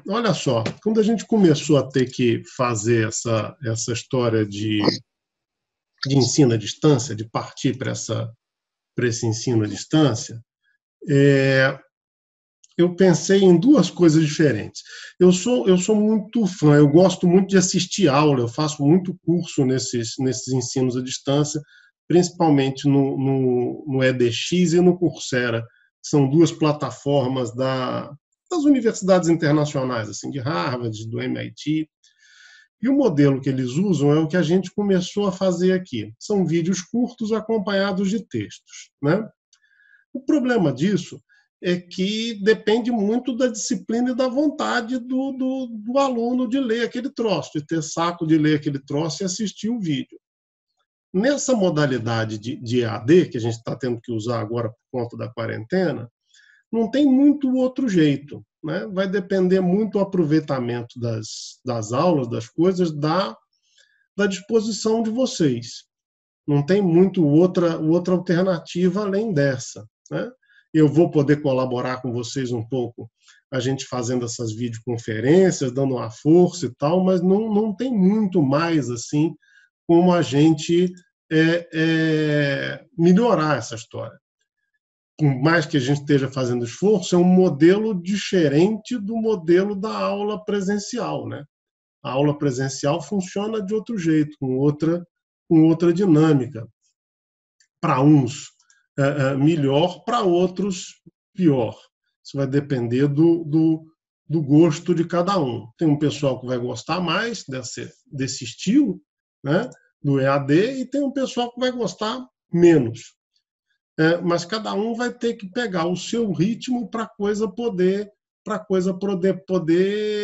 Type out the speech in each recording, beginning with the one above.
olha só, quando a gente começou a ter que fazer essa história de ensino à distância, de partir para esse ensino à distância, eu pensei em duas coisas diferentes. Eu sou muito fã, eu gosto muito de assistir aula, eu faço muito curso nesses ensinos à distância, principalmente no edX e no Coursera, que são duas plataformas das universidades internacionais, assim, de Harvard, do MIT. E o modelo que eles usam é o que a gente começou a fazer aqui. São vídeos curtos acompanhados de textos, né? O problema disso é que depende muito da disciplina e da vontade do aluno de ler aquele troço, de ter saco de ler aquele troço e assistir o vídeo. Nessa modalidade de EAD, que a gente está tendo que usar agora por conta da quarentena, não tem muito outro jeito, né? Vai depender muito do aproveitamento das aulas, das coisas, da disposição de vocês. Não tem muito outra alternativa além dessa, né? Eu vou poder colaborar com vocês um pouco, a gente fazendo essas videoconferências, dando uma força e tal, mas não tem muito mais assim como a gente melhorar essa história. Por mais que a gente esteja fazendo esforço, é um modelo diferente do modelo da aula presencial, né? A aula presencial funciona de outro jeito, com outra dinâmica. Para uns, melhor, para outros, pior. Isso vai depender do gosto de cada um. Tem um pessoal que vai gostar mais desse estilo, né, do EAD, e tem um pessoal que vai gostar menos. Mas cada um vai ter que pegar o seu ritmo para a coisa poder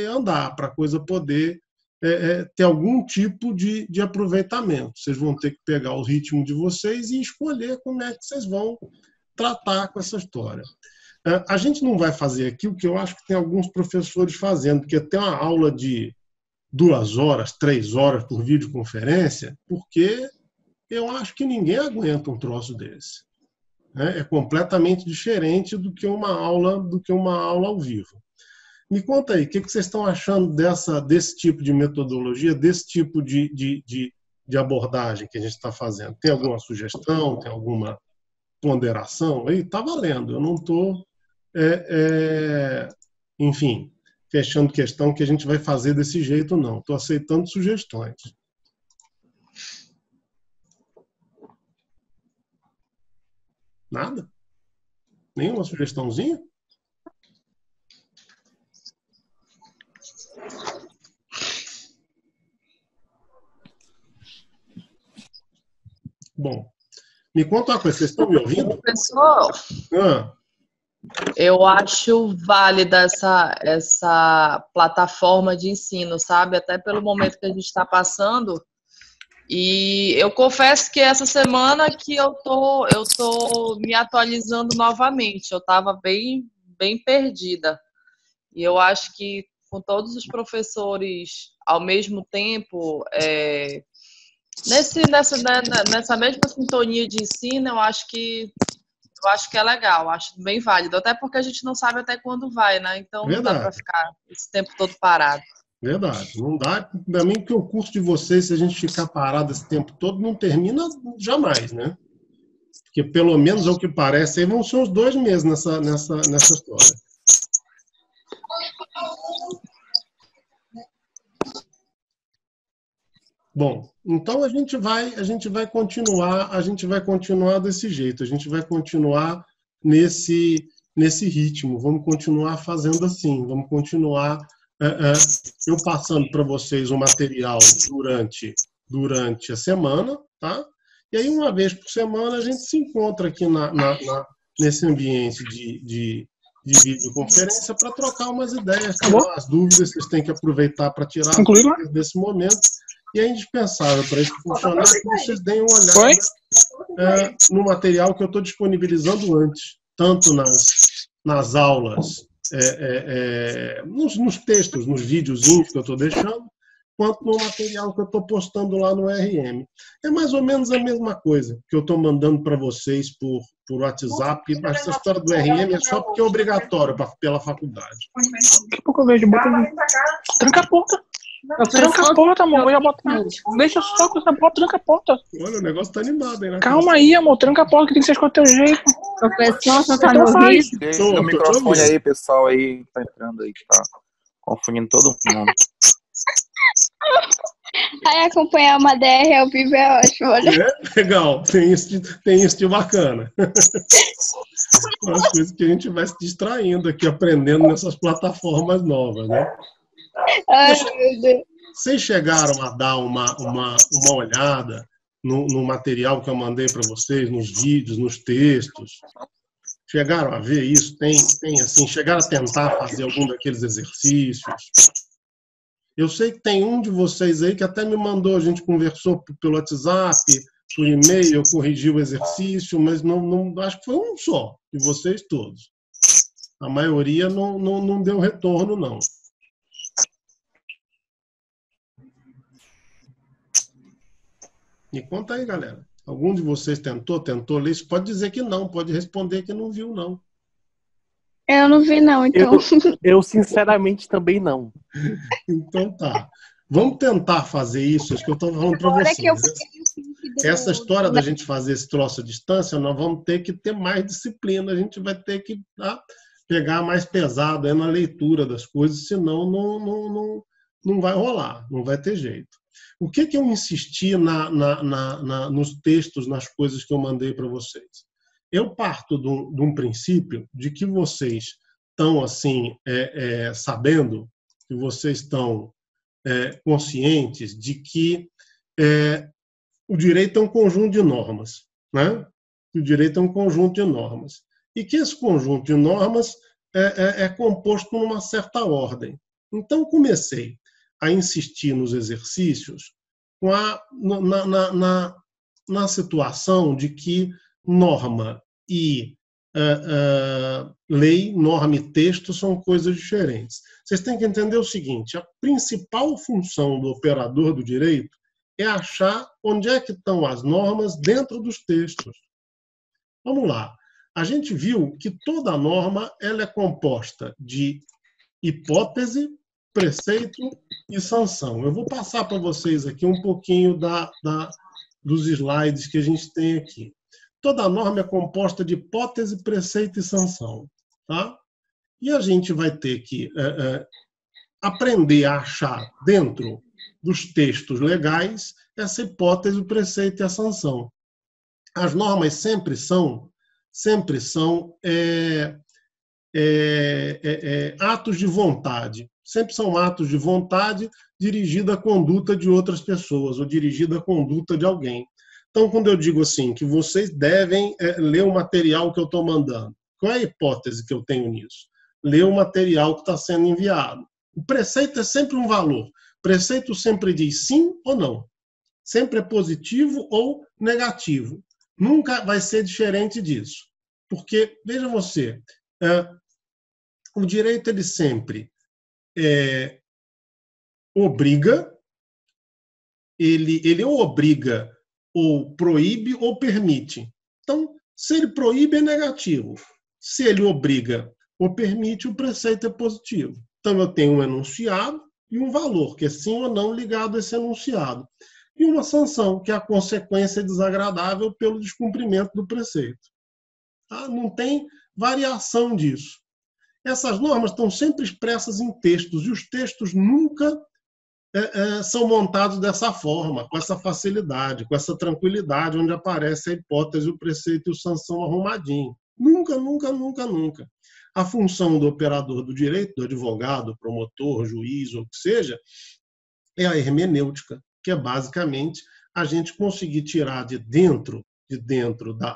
andar, para a coisa poder ter algum tipo de aproveitamento. Vocês vão ter que pegar o ritmo de vocês e escolher como é que vocês vão tratar com essa história. A gente não vai fazer aqui o que eu acho que tem alguns professores fazendo, porque tem uma aula de 2 horas, 3 horas por videoconferência, porque eu acho que ninguém aguenta um troço desse. É completamente diferente do que uma aula ao vivo. Me conta aí, o que vocês estão achando desse tipo de metodologia, desse tipo de abordagem que a gente está fazendo? Tem alguma sugestão, tem alguma ponderação? Aí está valendo, eu não estou, enfim, fechando questão que a gente vai fazer desse jeito, não. Estou aceitando sugestões. Nada? Nenhuma sugestãozinha? Bom, me conta uma coisa, vocês estão me ouvindo? Professor, eu acho válida essa plataforma de ensino, sabe? Até pelo momento que a gente está passando. E eu confesso que essa semana que eu tô me atualizando novamente. Eu estava bem perdida. E eu acho que com todos os professores ao mesmo tempo, nessa mesma sintonia de ensino, eu acho que é legal, acho bem válido. Até porque a gente não sabe até quando vai, né? Então não dá para ficar esse tempo todo parado. Verdade, não dá. Também porque o curso de vocês, se a gente ficar parado esse tempo todo, não termina jamais, né? Porque pelo menos, ao que parece, aí vão ser uns 2 meses nessa história. Bom, então a gente vai continuar desse jeito, a gente vai continuar nesse ritmo, vamos continuar fazendo assim, vamos continuar eu passando para vocês o material durante a semana, tá? E aí, uma vez por semana, a gente se encontra aqui nesse ambiente de videoconferência para trocar umas ideias, tirar as dúvidas, vocês têm que aproveitar para tirar as dúvidas desse momento. E é indispensável para isso funcionar que vocês deem uma olhada no material que eu estou disponibilizando antes, tanto nas aulas, nos textos, nos videozinhos que eu estou deixando, quanto no material que eu estou postando lá no RM. É mais ou menos a mesma coisa que eu estou mandando para vocês por WhatsApp. Essa história do RM é só porque é obrigatório pela faculdade. Daqui a pouco eu vejo, bota ali. Tranca a porta. Tranca a porta, amor. Eu ia botar. Deixa só com essa porta, tranca a porta. Olha, o negócio tá animado, hein? Calma aí, amor. Tranca a porta que tem que ser com o teu jeito. Professor, você tá Então no faz. risco. Desliga o microfone aí, pessoal aí que tá entrando aí, que tá confundindo todo mundo. Aí acompanhar uma DR ao vivo é ótimo, olha. É legal, tem isso de bacana. As coisas que a gente vai se distraindo aqui, aprendendo nessas plataformas novas, né? Ai, meu Deus. Vocês chegaram a dar uma olhada no material que eu mandei para vocês, nos vídeos, nos textos? Chegaram a ver isso? Tem assim, chegaram a tentar fazer algum daqueles exercícios? Eu sei que tem um de vocês aí que até me mandou, a gente conversou pelo WhatsApp, por e-mail, eu corrigi o exercício, mas não acho que foi um só, de vocês todos. A maioria não deu retorno, não. Me conta aí, galera. Algum de vocês tentou ler isso? Pode dizer que não, pode responder que não viu, não. Eu não vi, não, então. Eu sinceramente também não. Então tá. Vamos tentar fazer isso, acho que eu estou falando para vocês. Essa história da gente fazer esse troço à distância, nós vamos ter que ter mais disciplina, a gente vai ter que pegar mais pesado aí na leitura das coisas, senão não vai rolar, não vai ter jeito. O que eu insisti nos textos, nas coisas que eu mandei para vocês? Eu parto de um princípio de que vocês estão assim, sabendo, que vocês estão conscientes de que o direito é um conjunto de normas, né? O direito é um conjunto de normas. E que esse conjunto de normas é composto por uma certa ordem. Então, comecei a insistir nos exercícios na situação de que norma e lei, norma e texto são coisas diferentes. Vocês têm que entender o seguinte: a principal função do operador do direito é achar onde é que estão as normas dentro dos textos. Vamos lá. A gente viu que toda norma ela é composta de hipótese, preceito e sanção. Eu vou passar para vocês aqui um pouquinho dos slides que a gente tem aqui. Toda norma é composta de hipótese, preceito e sanção. Tá? E a gente vai ter que aprender a achar dentro dos textos legais essa hipótese, o preceito e a sanção. As normas sempre são atos de vontade. Sempre são atos de vontade dirigida à conduta de outras pessoas ou dirigida à conduta de alguém. Então, quando eu digo assim, que vocês devem ler o material que eu estou mandando, qual é a hipótese que eu tenho nisso? Ler o material que está sendo enviado. O preceito é sempre um valor. O preceito sempre diz sim ou não. Sempre é positivo ou negativo. Nunca vai ser diferente disso. Porque, veja você, o direito ele sempre obriga, ele ou obriga, ou proíbe, ou permite. Então, se ele proíbe, é negativo. Se ele obriga ou permite, o preceito é positivo. Então, eu tenho um enunciado e um valor, que é sim ou não ligado a esse enunciado. E uma sanção, que é a consequência desagradável pelo descumprimento do preceito. Tá? Não tem variação disso. Essas normas estão sempre expressas em textos, e os textos nunca são montados dessa forma, com essa facilidade, com essa tranquilidade, onde aparece a hipótese, o preceito e o sanção arrumadinho. Nunca, nunca, nunca, nunca. A função do operador do direito, do advogado, promotor, juiz, ou o que seja, é a hermenêutica, que é basicamente a gente conseguir tirar de dentro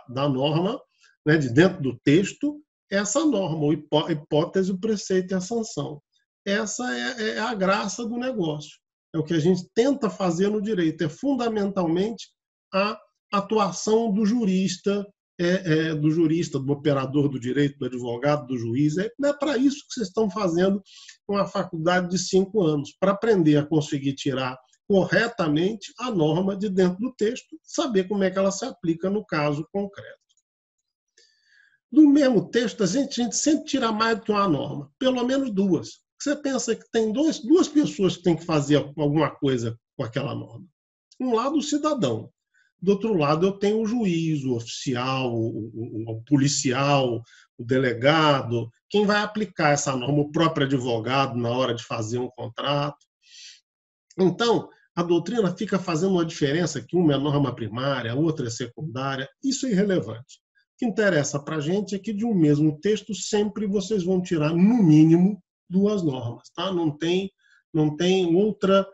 da norma, né, de dentro do texto, essa norma, a hipótese, o preceito e a sanção. Essa é a graça do negócio. É o que a gente tenta fazer no direito. É fundamentalmente a atuação do jurista, do jurista, do operador do direito, do advogado, do juiz. Não é para isso que vocês estão fazendo uma faculdade de 5 anos, para aprender a conseguir tirar corretamente a norma de dentro do texto, saber como é que ela se aplica no caso concreto. No mesmo texto, a gente sempre tira mais do que uma norma, pelo menos duas. Você pensa que tem duas pessoas que têm que fazer alguma coisa com aquela norma. Um lado, o cidadão. Do outro lado, eu tenho o juiz, o oficial, o policial, o delegado, quem vai aplicar essa norma, o próprio advogado na hora de fazer um contrato. Então, a doutrina fica fazendo uma diferença que uma é norma primária, a outra é secundária. Isso é irrelevante. O que interessa para a gente é que de um mesmo texto sempre vocês vão tirar, no mínimo, 2 normas. Tá? Não tem outra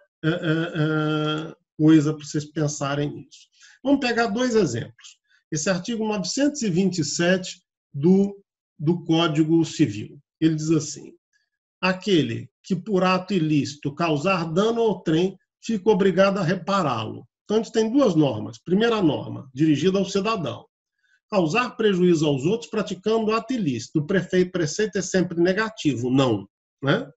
coisa para vocês pensarem nisso. Vamos pegar 2 exemplos. Esse artigo 927 do Código Civil. Ele diz assim: aquele que por ato ilícito causar dano ao trem fica obrigado a repará-lo. Então, a gente tem 2 normas. Primeira norma, dirigida ao cidadão. Causar prejuízo aos outros praticando ato ilícito. O preceito é sempre negativo, não. Né?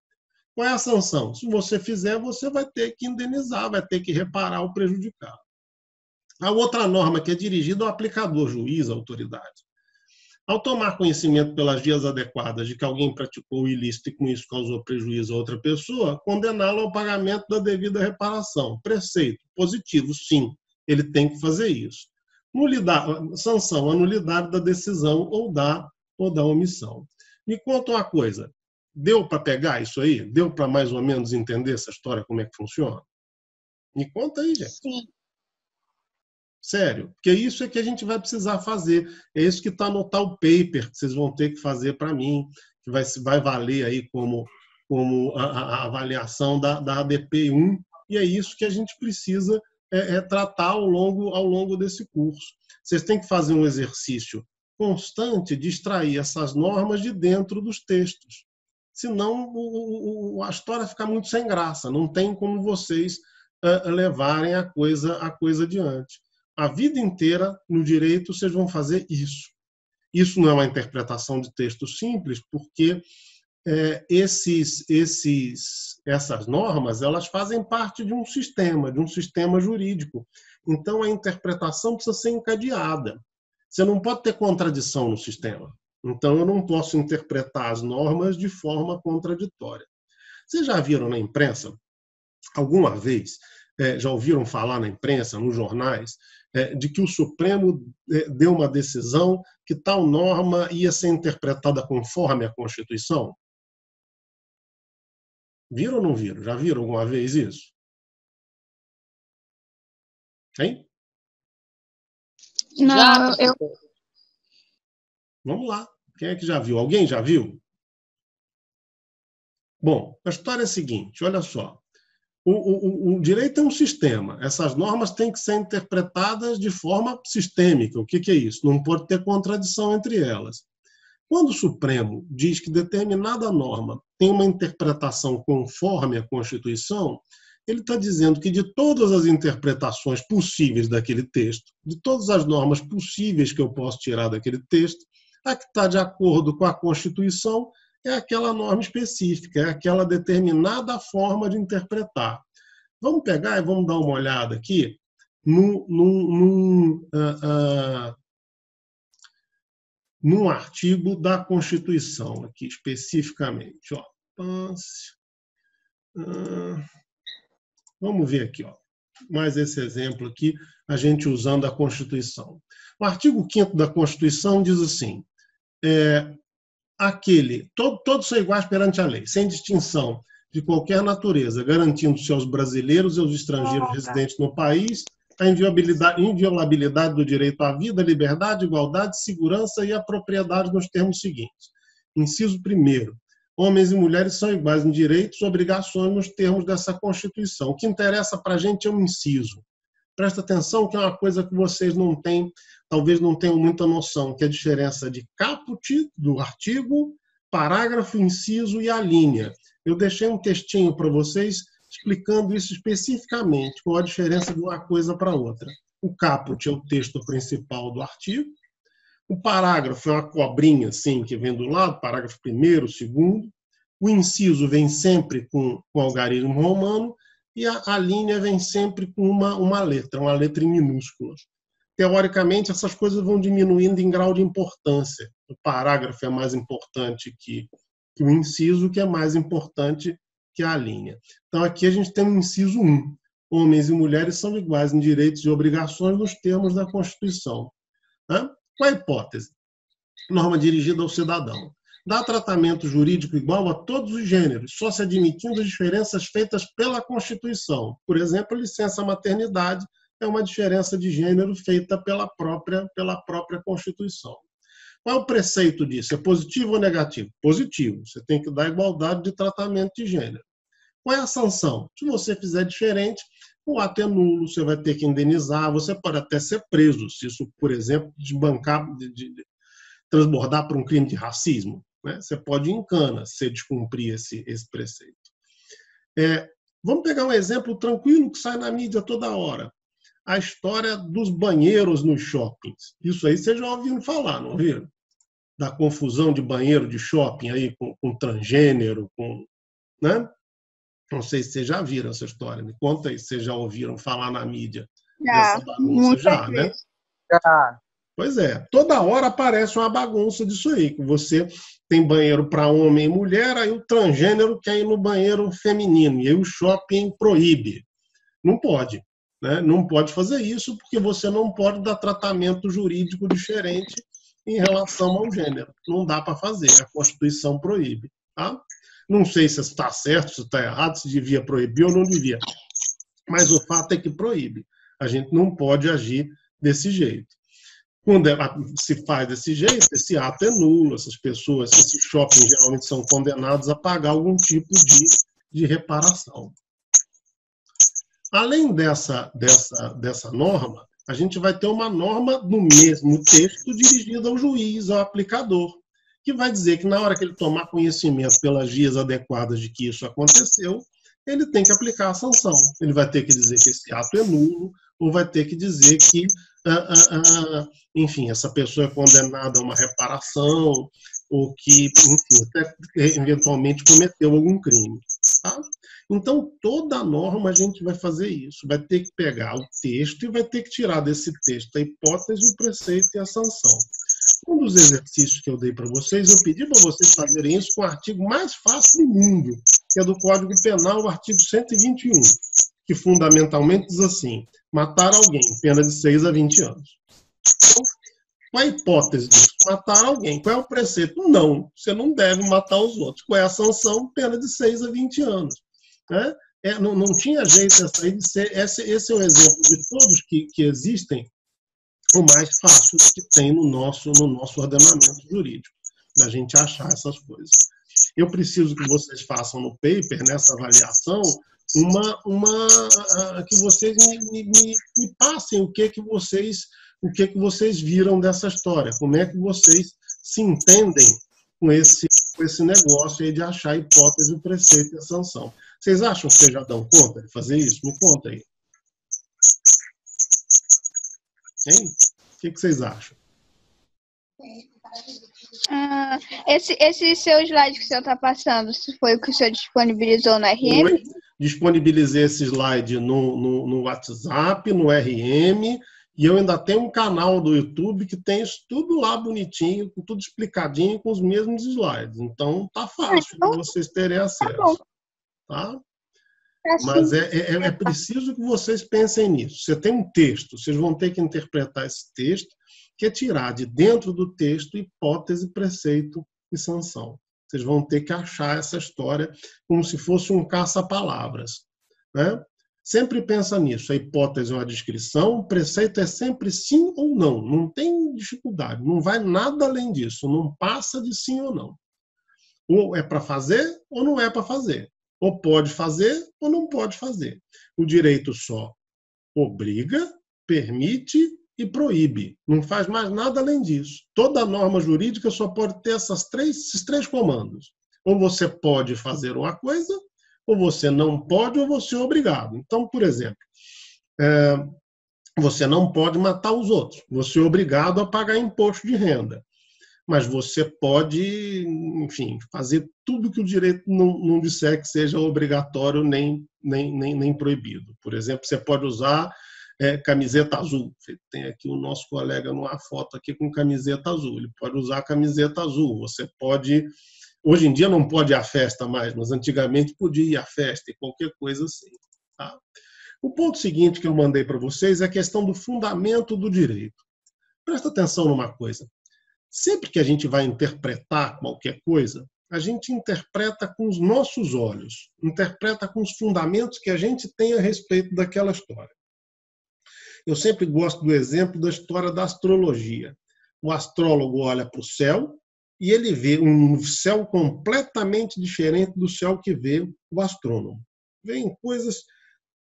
Qual é a sanção? Se você fizer, você vai ter que indenizar, vai ter que reparar o prejudicado. A outra norma, que é dirigida ao aplicador, juiz, autoridade. Ao tomar conhecimento pelas vias adequadas de que alguém praticou o ilícito e com isso causou prejuízo a outra pessoa, condená-lo ao pagamento da devida reparação. Preceito positivo, sim, ele tem que fazer isso. Sanção, a nulidade da decisão ou da omissão. Me conta uma coisa, deu para pegar isso aí? Deu para mais ou menos entender essa história, como é que funciona? Me conta aí, gente. Sim. Sério, porque isso é que a gente vai precisar fazer. É isso que está no tal paper que vocês vão ter que fazer para mim, que vai valer aí como a avaliação da ADP1, e é isso que a gente precisa tratar ao longo desse curso. Vocês têm que fazer um exercício constante de extrair essas normas de dentro dos textos. Senão a história fica muito sem graça, não tem como vocês levarem a coisa adiante. A vida inteira, no direito, vocês vão fazer isso. Isso não é uma interpretação de texto simples, porque essas normas elas fazem parte de um sistema jurídico. Então, a interpretação precisa ser encadeada. Você não pode ter contradição no sistema. Então, eu não posso interpretar as normas de forma contraditória. Vocês já viram na imprensa, alguma vez, já ouviram falar na imprensa, nos jornais, de que o Supremo deu uma decisão que tal norma ia ser interpretada conforme a Constituição? Viram ou não viram? Já viram alguma vez isso? Hein? Não, eu... Vamos lá. Quem é que já viu? Alguém já viu? Bom, a história é a seguinte, olha só. O direito é um sistema. Essas normas têm que ser interpretadas de forma sistêmica. O que é isso? Não pode ter contradição entre elas. Quando o Supremo diz que determinada norma tem uma interpretação conforme a Constituição, ele está dizendo que de todas as interpretações possíveis daquele texto, de todas as normas possíveis que eu posso tirar daquele texto, a que está de acordo com a Constituição é aquela norma específica, é aquela determinada forma de interpretar. Vamos pegar e vamos dar uma olhada aqui num artigo da Constituição, aqui especificamente. Ó. Vamos ver aqui, ó. Mais esse exemplo aqui, a gente usando a Constituição. O artigo 5º da Constituição diz assim, todos são iguais perante a lei, sem distinção de qualquer natureza, garantindo-se aos brasileiros e aos estrangeiros residentes no país a inviolabilidade do direito à vida, liberdade, igualdade, segurança e a propriedade nos termos seguintes. Inciso 1º. Homens e mulheres são iguais em direitos e obrigações nos termos dessa Constituição. O que interessa para a gente é um inciso. Presta atenção que é uma coisa que vocês não têm, talvez não tenham muita noção, que é a diferença de caput do artigo, parágrafo, inciso e a linha. Eu deixei um textinho para vocês explicando isso especificamente, qual a diferença de uma coisa para outra. O caput é o texto principal do artigo, O parágrafo é uma cobrinha assim, que vem do lado, parágrafo primeiro, segundo. O inciso vem sempre com algarismo romano e a linha vem sempre com uma letra em minúsculas. Teoricamente, essas coisas vão diminuindo em grau de importância. O parágrafo é mais importante que o inciso, que é mais importante que a linha. Então, aqui a gente tem o inciso 1. Homens e mulheres são iguais em direitos e obrigações nos termos da Constituição. Qual a hipótese? Norma dirigida ao cidadão. Dá tratamento jurídico igual a todos os gêneros, só se admitindo as diferenças feitas pela Constituição. Por exemplo, a licença maternidade é uma diferença de gênero feita pela própria Constituição. Qual é o preceito disso? É positivo ou negativo? Positivo. Você tem que dar igualdade de tratamento de gênero. Qual é a sanção? Se você fizer diferente, o ato é nulo, você vai ter que indenizar, você pode até ser preso, se isso, por exemplo, transbordar para um crime de racismo. Né? Você pode ir em cana se descumprir esse preceito. Vamos pegar um exemplo tranquilo que sai na mídia toda hora. A história dos banheiros nos shoppings. Isso aí vocês já ouviram falar, não viram? Da confusão de banheiro de shopping aí com transgênero, né? Não sei se vocês já viram essa história. Me conta aí se vocês já ouviram falar na mídia dessa bagunça. Já, né? Já. Pois é. Toda hora aparece uma bagunça disso aí. Que você tem banheiro para homem e mulher, aí o transgênero quer ir no banheiro feminino. E aí o shopping proíbe. Não pode. Né? Não pode fazer isso porque você não pode dar tratamento jurídico diferente em relação ao gênero. Não dá para fazer. A Constituição proíbe. Tá? Não sei se está certo, se está errado, se devia proibir ou não devia. Mas o fato é que proíbe. A gente não pode agir desse jeito. Quando se faz desse jeito, esse ato é nulo. Essas pessoas, esses shoppings geralmente são condenados a pagar algum tipo de reparação. Além dessa norma, a gente vai ter uma norma no mesmo texto dirigida ao juiz, ao aplicador, que vai dizer que na hora que ele tomar conhecimento pelas vias adequadas de que isso aconteceu, ele tem que aplicar a sanção. Ele vai ter que dizer que esse ato é nulo, ou vai ter que dizer que, enfim, essa pessoa é condenada a uma reparação, ou que, enfim, até eventualmente cometeu algum crime. Tá? Então, toda norma a gente vai fazer isso. Vai ter que pegar o texto e vai ter que tirar desse texto a hipótese, o preceito e a sanção. Um dos exercícios que eu dei para vocês, eu pedi para vocês fazerem isso com o artigo mais fácil do mundo, que é do Código Penal, o artigo 121, que fundamentalmente diz assim: matar alguém, pena de 6 a 20 anos. Então, qual é a hipótese disso? Matar alguém. Qual é o preceito? Não, você não deve matar os outros. Qual é a sanção? Pena de 6 a 20 anos. Né? Não tinha jeito essa aí de ser. Esse é o exemplo de todos que existem, o mais fácil que tem no nosso ordenamento jurídico, da gente achar essas coisas. Eu preciso que vocês façam no paper, nessa avaliação, que vocês me passem o que vocês viram dessa história, como é que vocês se entendem com esse negócio aí de achar a hipótese, o preceito e a sanção. Vocês acham que vocês já dão conta de fazer isso? Me conta aí. Hein? O que vocês acham? Esse seu slide que o senhor está passando, se foi o que o senhor disponibilizou no RM? Disponibilizei esse slide no WhatsApp, no RM, e eu ainda tenho um canal do YouTube que tem isso tudo lá bonitinho, com tudo explicadinho, com os mesmos slides. Então, tá fácil de vocês terem acesso. Tá? Mas é preciso que vocês pensem nisso. Você tem um texto, vocês vão ter que interpretar esse texto, que é tirar de dentro do texto hipótese, preceito e sanção. Vocês vão ter que achar essa história como se fosse um caça-palavras. Né? Sempre pensa nisso. A hipótese é uma descrição, o preceito é sempre sim ou não. Não tem dificuldade, não vai nada além disso. Não passa de sim ou não. Ou é para fazer ou não é para fazer. Ou pode fazer ou não pode fazer. O direito só obriga, permite e proíbe. Não faz mais nada além disso. Toda norma jurídica só pode ter esses três comandos. Ou você pode fazer uma coisa, ou você não pode, ou você é obrigado. Então, por exemplo, Você não pode matar os outros. Você é obrigado a pagar imposto de renda. Mas você pode, enfim, fazer tudo que o direito não disser que seja obrigatório nem proibido. Por exemplo, você pode usar camiseta azul. Tem aqui o nosso colega numa foto aqui com camiseta azul. Ele pode usar camiseta azul. Você pode... Hoje em dia não pode ir à festa mais, mas antigamente podia ir à festa e qualquer coisa assim. Tá? O ponto seguinte que eu mandei para vocês é a questão do fundamento do direito. Presta atenção numa coisa. Sempre que a gente vai interpretar qualquer coisa, a gente interpreta com os nossos olhos, interpreta com os fundamentos que a gente tem a respeito daquela história. Eu sempre gosto do exemplo da história da astrologia. O astrólogo olha para o céu e ele vê um céu completamente diferente do céu que vê o astrônomo. Vêem coisas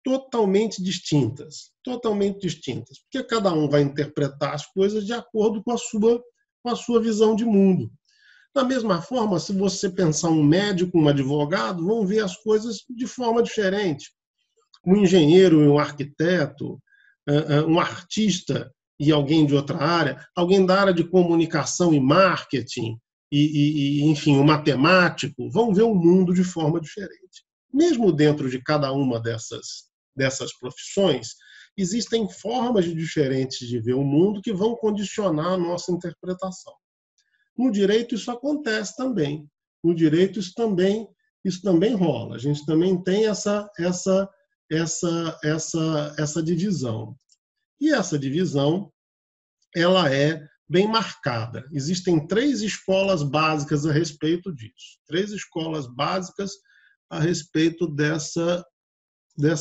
totalmente distintas, porque cada um vai interpretar as coisas de acordo com a sua visão de mundo. Da mesma forma, se você pensar um médico, um advogado, vão ver as coisas de forma diferente. Um engenheiro e um arquiteto, um artista e alguém de outra área, alguém da área de comunicação e marketing, enfim, um matemático, vão ver o mundo de forma diferente. Mesmo dentro de cada uma dessas profissões, existem formas diferentes de ver o mundo que vão condicionar a nossa interpretação. No direito isso acontece também. No direito isso também rola. A gente também tem essa divisão. E essa divisão, ela é bem marcada. Existem 3 escolas básicas a respeito disso. 3 escolas básicas a respeito dessa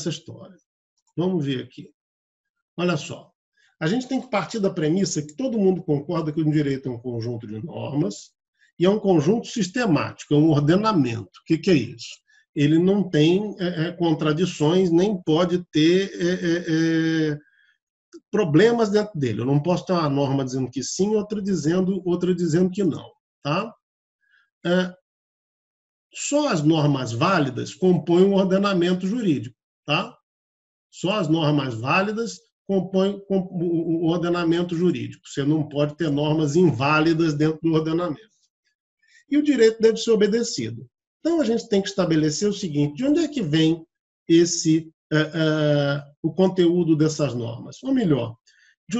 história. Vamos ver aqui. Olha só. A gente tem que partir da premissa que todo mundo concorda que o direito é um conjunto de normas e é um conjunto sistemático, é um ordenamento. O que é isso? Ele não tem contradições, nem pode ter problemas dentro dele. Eu não posso ter uma norma dizendo que sim, outra dizendo que não. Tá? Só as normas válidas compõem um ordenamento jurídico. Tá? Só as normas válidas compõem o ordenamento jurídico. Você não pode ter normas inválidas dentro do ordenamento. E o direito deve ser obedecido. Então, a gente tem que estabelecer o seguinte: de onde é que vem o conteúdo dessas normas? Ou melhor, de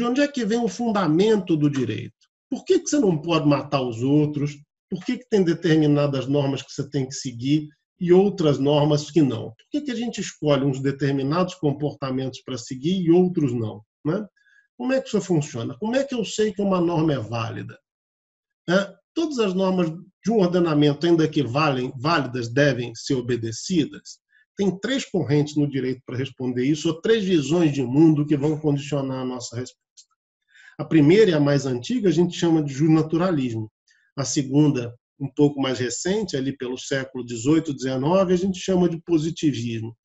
onde é que vem o fundamento do direito? Por que você não pode matar os outros? Por que tem determinadas normas que você tem que seguir e outras normas que não? Por que a gente escolhe uns determinados comportamentos para seguir e outros não? Né? Como é que isso funciona? Como é que eu sei que uma norma é válida? Todas as normas de um ordenamento, ainda que válidas, devem ser obedecidas? Tem 3 correntes no direito para responder isso, ou 3 visões de mundo que vão condicionar a nossa resposta. A primeira e a mais antiga a gente chama de justnaturalismo. A segunda, um pouco mais recente, ali pelo século XVIII, XIX, a gente chama de positivismo.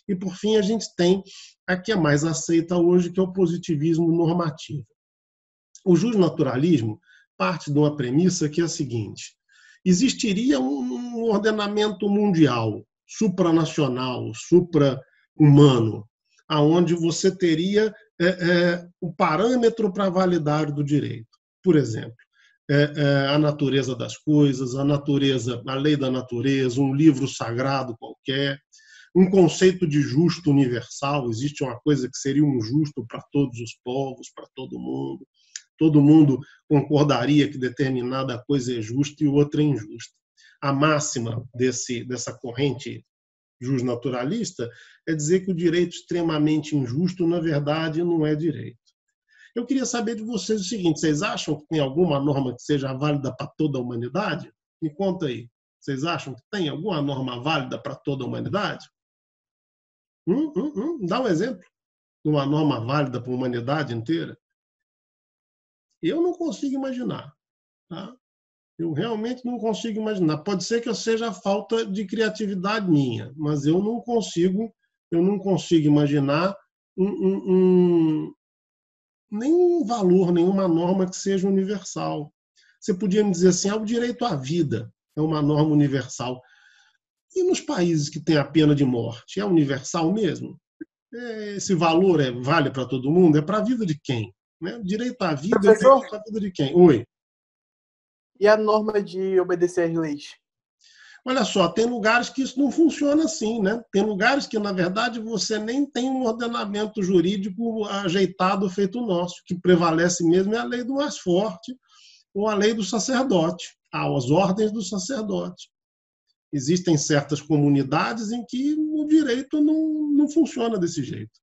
E, por fim, a gente tem a que é mais aceita hoje, que é o positivismo normativo. O justnaturalismo parte de uma premissa que é a seguinte: existiria um ordenamento mundial, supranacional, supra-humano, aonde você teria o parâmetro para a validade do direito. Por exemplo, a natureza das coisas, a lei da natureza, um livro sagrado qualquer, um conceito de justo universal. Existe uma coisa que seria um justo para todos os povos, para todo mundo. Todo mundo concordaria que determinada coisa é justa e outra é injusta. A máxima dessa corrente justnaturalista é dizer que o direito extremamente injusto, na verdade, não é direito. Eu queria saber de vocês o seguinte: vocês acham que tem alguma norma que seja válida para toda a humanidade? Me conta aí. Vocês acham que tem alguma norma válida para toda a humanidade? Dá um exemplo de uma norma válida para a humanidade inteira. Eu não consigo imaginar. Tá? Eu realmente não consigo imaginar. Pode ser que eu seja falta de criatividade minha, mas eu não consigo imaginar nenhum valor, nenhuma norma que seja universal. Você podia me dizer assim: o direito à vida é uma norma universal. E nos países que têm a pena de morte, é universal mesmo? Esse valor vale para todo mundo? É para a vida de quem? Né? Direito à vida é Professor? para a vida de quem? Oi. E a norma de obedecer às leis? Olha só, tem lugares que isso não funciona assim, né? Tem lugares que, na verdade, você nem tem um ordenamento jurídico ajeitado feito o nosso. O que prevalece mesmo é a lei do mais forte ou a lei do sacerdote, as ordens do sacerdote. Existem certas comunidades em que o direito não funciona desse jeito.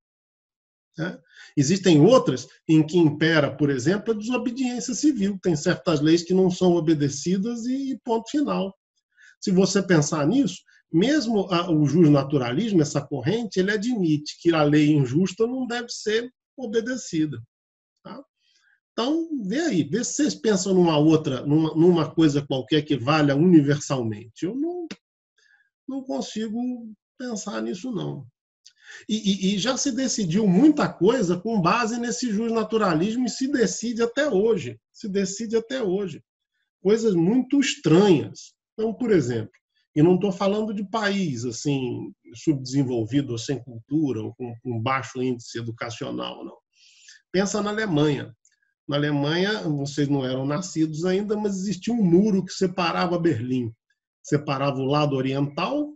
Né? Existem outras em que impera, por exemplo, a desobediência civil. Tem certas leis que não são obedecidas e ponto final. Se você pensar nisso, mesmo o justnaturalismo, essa corrente, ele admite que a lei injusta não deve ser obedecida. Tá? Então, vê aí, vê se vocês pensam numa coisa qualquer que valha universalmente. Eu não consigo pensar nisso, não. E já se decidiu muita coisa com base nesse justnaturalismo e se decide até hoje. Coisas muito estranhas. Então, por exemplo, e não estou falando de país assim subdesenvolvido ou sem cultura ou com baixo índice educacional, não. Pensa na Alemanha. Na Alemanha, vocês não eram nascidos ainda, mas existia um muro que separava Berlim. Separava o lado oriental,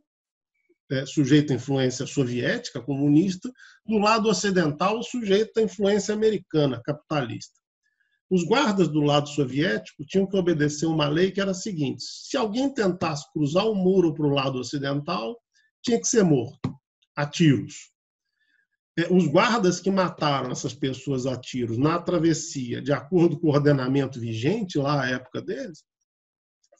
sujeito à influência soviética, comunista, do lado ocidental, sujeito à influência americana, capitalista. Os guardas do lado soviético tinham que obedecer uma lei que era a seguinte: se alguém tentasse cruzar o muro para o lado ocidental, tinha que ser morto, a tiros. Os guardas que mataram essas pessoas a tiros na travessia, de acordo com o ordenamento vigente, lá à época deles,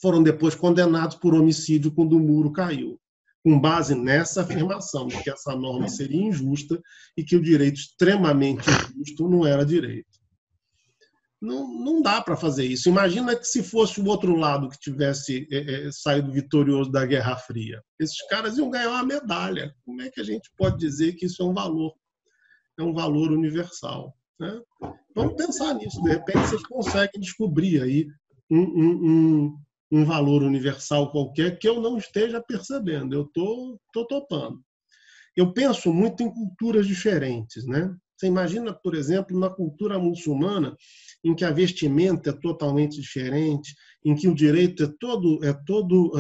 foram depois condenados por homicídio quando o muro caiu, com base nessa afirmação de que essa norma seria injusta e que o direito extremamente injusto não era direito. Não dá para fazer isso. Imagina que se fosse o outro lado que tivesse saído vitorioso da Guerra Fria. Esses caras iam ganhar uma medalha. Como é que a gente pode dizer que isso é um valor universal? Né? Vamos pensar nisso. De repente vocês conseguem descobrir aí um valor universal qualquer que eu não esteja percebendo. Eu estou topando. Eu penso muito em culturas diferentes, né? Você imagina, por exemplo, na cultura muçulmana, em que a vestimenta é totalmente diferente, em que o direito é todo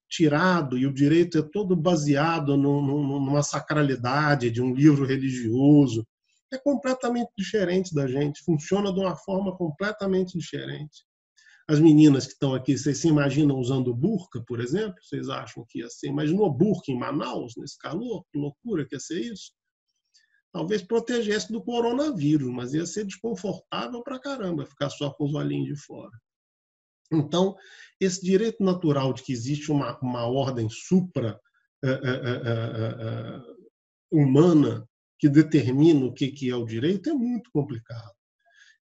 tirado e o direito é todo baseado numa sacralidade de um livro religioso. É completamente diferente da gente, funciona de uma forma completamente diferente. As meninas que estão aqui, vocês se imaginam usando burca, por exemplo? Vocês acham que ia ser? Imaginou burca em Manaus, nesse calor? Que loucura que ia ser isso? Talvez protegesse do coronavírus, mas ia ser desconfortável pra caramba ficar só com os olhinhos de fora. Então, esse direito natural de que existe uma ordem supra-humana que determina o que é o direito é muito complicado.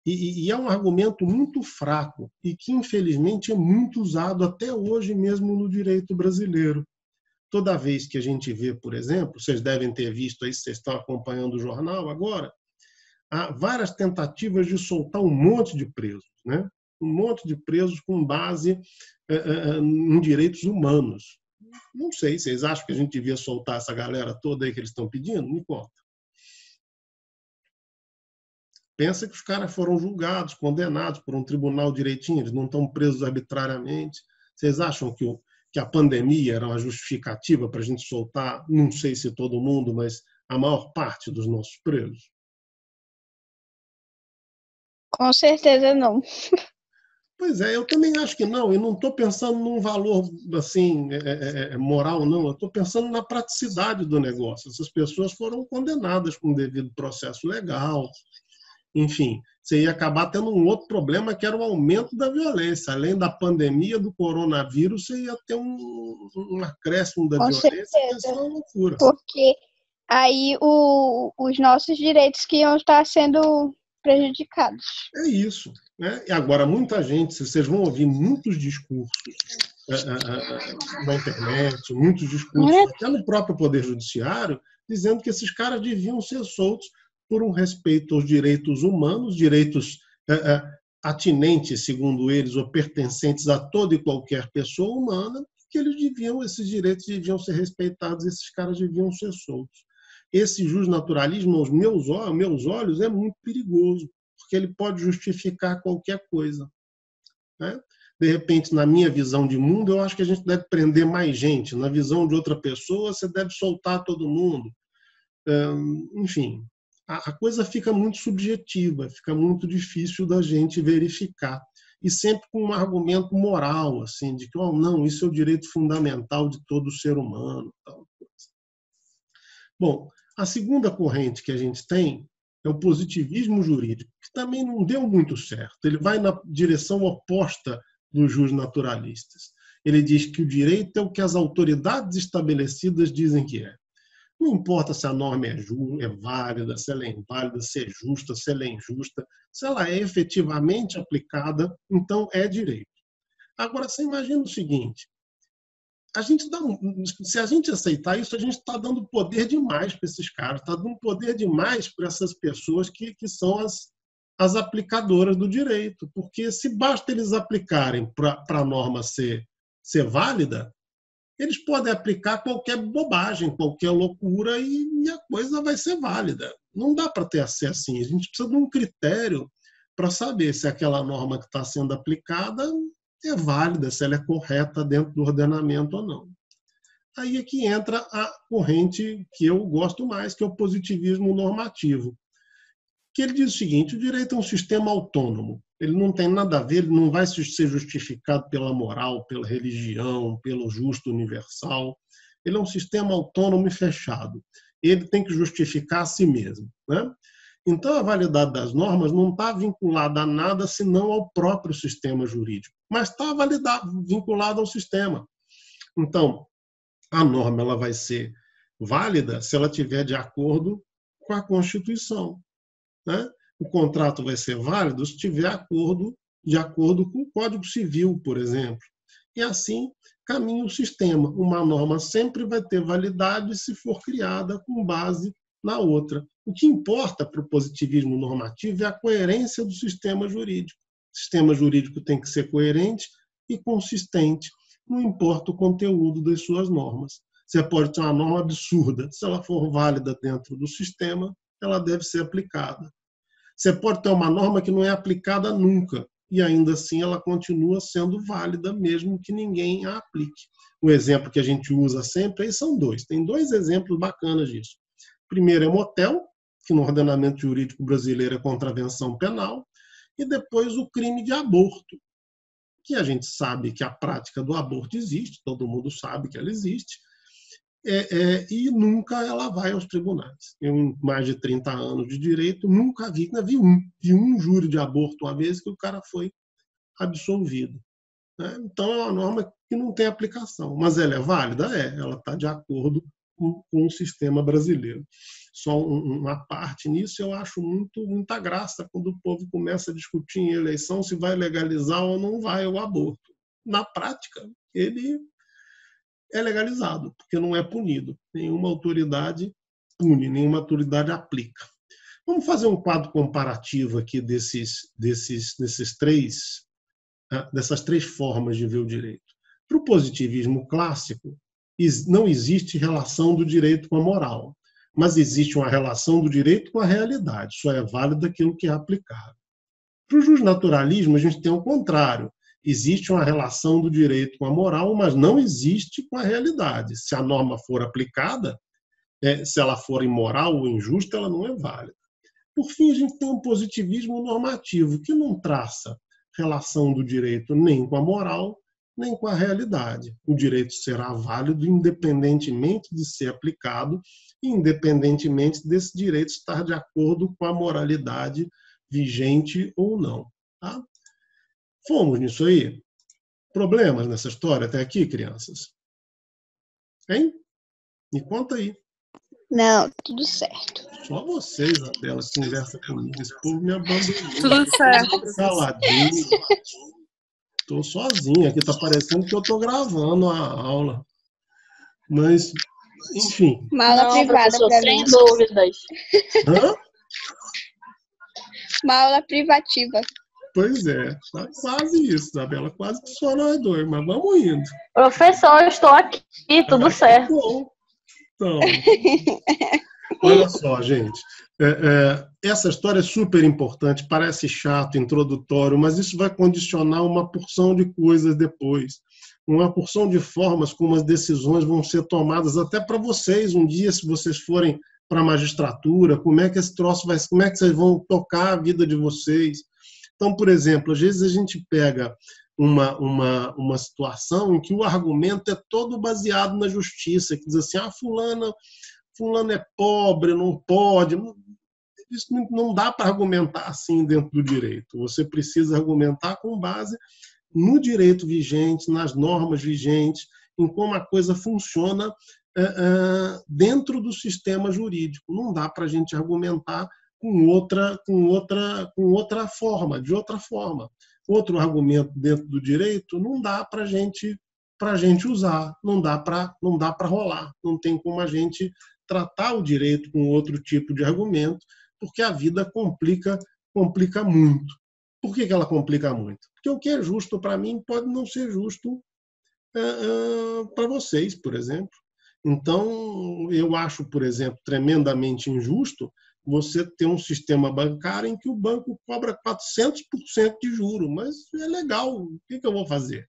E é um argumento muito fraco e que, infelizmente, é muito usado até hoje mesmo no direito brasileiro. Toda vez que a gente vê, por exemplo, vocês devem ter visto aí, vocês estão acompanhando o jornal agora, há várias tentativas de soltar um monte de presos, né? Um monte de presos com base em direitos humanos. Não sei, vocês acham que a gente devia soltar essa galera toda aí que eles estão pedindo? Me conta. Pensa que os caras foram julgados, condenados por um tribunal direitinho, eles não estão presos arbitrariamente. Vocês acham que a pandemia era uma justificativa para a gente soltar, não sei se todo mundo, mas a maior parte dos nossos presos? Com certeza não. Pois é, eu também acho que não. Eu não estou pensando num valor assim moral, não. Eu estou pensando na praticidade do negócio. Essas pessoas foram condenadas com o devido processo legal. Enfim, você ia acabar tendo um outro problema, que era o aumento da violência. Além da pandemia, do coronavírus, você ia ter um acréscimo da violência, que ia ser uma loucura. Porque aí os nossos direitos que iam estar sendo prejudicados. É isso. Né? E agora, muita gente, vocês vão ouvir muitos discursos na internet, muitos discursos até no próprio Poder Judiciário, dizendo que esses caras deviam ser soltos por um respeito aos direitos humanos, direitos atinentes, segundo eles, ou pertencentes a toda e qualquer pessoa humana, que esses direitos deviam ser respeitados, esses caras deviam ser soltos. esse justnaturalismo, aos meus olhos, é muito perigoso, porque ele pode justificar qualquer coisa, né? De repente, na minha visão de mundo, eu acho que a gente deve prender mais gente. Na visão de outra pessoa, você deve soltar todo mundo. Enfim, a coisa fica muito subjetiva, fica muito difícil da gente verificar. E sempre com um argumento moral, assim, de que não, isso é o direito fundamental de todo ser humano. Tal coisa. Bom, a segunda corrente que a gente tem é o positivismo jurídico, que também não deu muito certo. Ele vai na direção oposta dos justnaturalistas. Ele diz que o direito é o que as autoridades estabelecidas dizem que é. Não importa se a norma é válida, se ela é inválida, se é justa, se ela é injusta, se ela é efetivamente aplicada, então é direito. Agora, você imagina o seguinte, se a gente aceitar isso, a gente está dando poder demais para esses caras, está dando poder demais para essas pessoas que são as aplicadoras do direito, porque se basta eles aplicarem para a norma ser válida, eles podem aplicar qualquer bobagem, qualquer loucura e a coisa vai ser válida. Não dá para ter ser assim. A gente precisa de um critério para saber se aquela norma que está sendo aplicada é válida, se ela é correta dentro do ordenamento ou não. Aí é que entra a corrente que eu gosto mais, que é o positivismo normativo, que ele diz o seguinte: o direito é um sistema autônomo, ele não tem nada a ver, ele não vai ser justificado pela moral, pela religião, pelo justo universal. Ele é um sistema autônomo e fechado. Ele tem que justificar a si mesmo, né? Então, a validade das normas não está vinculada a nada senão ao próprio sistema jurídico, mas está vinculada ao sistema. Então, a norma ela vai ser válida se ela estiver de acordo com a Constituição, né? O contrato vai ser válido se tiver de acordo com o Código Civil, por exemplo. E assim caminha o sistema. Uma norma sempre vai ter validade se for criada com base na outra. O que importa para o positivismo normativo é a coerência do sistema jurídico. O sistema jurídico tem que ser coerente e consistente. Não importa o conteúdo das suas normas. Você pode ter uma norma absurda. Se ela for válida dentro do sistema, ela deve ser aplicada. Você pode ter uma norma que não é aplicada nunca, e ainda assim ela continua sendo válida, mesmo que ninguém a aplique. O exemplo que a gente usa sempre aí são dois. Tem dois exemplos bacanas disso. Primeiro é motel, que no ordenamento jurídico brasileiro é contravenção penal, e depois o crime de aborto, que a gente sabe que a prática do aborto existe, todo mundo sabe que ela existe, e nunca ela vai aos tribunais. Eu, em mais de 30 anos de direito, nunca vi um júri de aborto uma vez que o cara foi absolvido, né? Então, é uma norma que não tem aplicação, mas ela é válida? Ela está de acordo com o sistema brasileiro. Só uma parte nisso, eu acho muita graça quando o povo começa a discutir em eleição se vai legalizar ou não vai o aborto. Na prática, ele é legalizado, porque não é punido. Nenhuma autoridade pune, nenhuma autoridade aplica. Vamos fazer um quadro comparativo aqui dessas três formas de ver o direito. Para o positivismo clássico, não existe relação do direito com a moral, mas existe uma relação do direito com a realidade. Só é válido aquilo que é aplicável. Para o justnaturalismo, a gente tem o contrário. Existe uma relação do direito com a moral, mas não existe com a realidade. Se a norma for aplicada, se ela for imoral ou injusta, ela não é válida. Por fim, a gente tem um positivismo normativo, que não traça relação do direito nem com a moral, nem com a realidade. O direito será válido independentemente de ser aplicado, independentemente desse direito estar de acordo com a moralidade vigente ou não. Tá? Fomos nisso aí? Problemas nessa história até aqui, crianças? Hein? Me conta aí. Não, tudo certo. Só vocês, Isabela, que conversa comigo. Esse povo me abandonou. Tudo certo. Caladinho. Estou sozinho aqui. Está parecendo que eu estou gravando a aula. Mas, enfim. Uma aula privada para mim. Sem dúvidas. Hã? Uma aula privativa. Pois é. Tá quase isso, Isabela. Quase que só nós dois. Mas vamos indo. Professor, eu estou aqui. Tudo certo. Bom. Então, Olha só, gente. Essa história é super importante, parece chato, introdutório, mas isso vai condicionar uma porção de coisas depois. Uma porção de formas como as decisões vão ser tomadas até para vocês um dia, se vocês forem para a magistratura, como é que esse troço vai, como é que vocês vão tocar a vida de vocês. Então, por exemplo, às vezes a gente pega uma situação em que o argumento é todo baseado na justiça, que diz assim, fulano é pobre, não pode. Isso não dá para argumentar assim dentro do direito. Você precisa argumentar com base no direito vigente, nas normas vigentes, em como a coisa funciona dentro do sistema jurídico. Não dá para a gente argumentar com outra forma, de outra forma. Outro argumento dentro do direito não dá para a gente usar, não dá para rolar, não tem como a gente tratar o direito com outro tipo de argumento, porque a vida complica muito. Por que ela complica muito? Porque o que é justo para mim pode não ser justo para vocês, por exemplo. Então, eu acho, por exemplo, tremendamente injusto você ter um sistema bancário em que o banco cobra 400% de juro, mas é legal, o que eu vou fazer?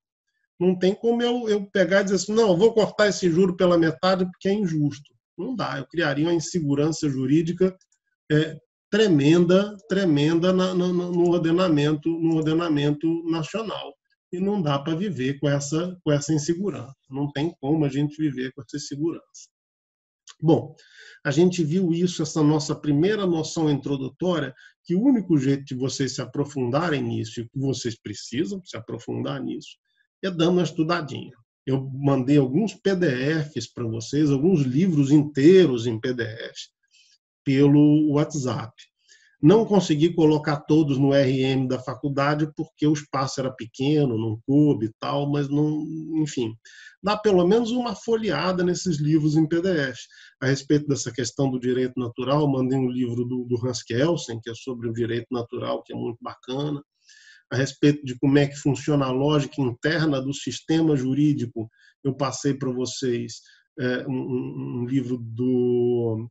Não tem como eu pegar e dizer assim, não, eu vou cortar esse juro pela metade porque é injusto. Não dá, eu criaria uma insegurança jurídica tremenda no ordenamento nacional. E não dá para viver com essa insegurança. Não tem como a gente viver com essa insegurança. Bom, a gente viu isso, essa nossa primeira noção introdutória, que o único jeito de vocês se aprofundarem nisso, e que vocês precisam se aprofundar nisso, é dando uma estudadinha. Eu mandei alguns PDFs para vocês, alguns livros inteiros em PDF, pelo WhatsApp. Não consegui colocar todos no RM da faculdade porque o espaço era pequeno, não coube e tal, mas não, enfim, dá pelo menos uma folheada nesses livros em PDF. A respeito dessa questão do direito natural, mandei um livro do Hans Kelsen, que é sobre o direito natural, que é muito bacana. A respeito de como é que funciona a lógica interna do sistema jurídico, eu passei para vocês um livro do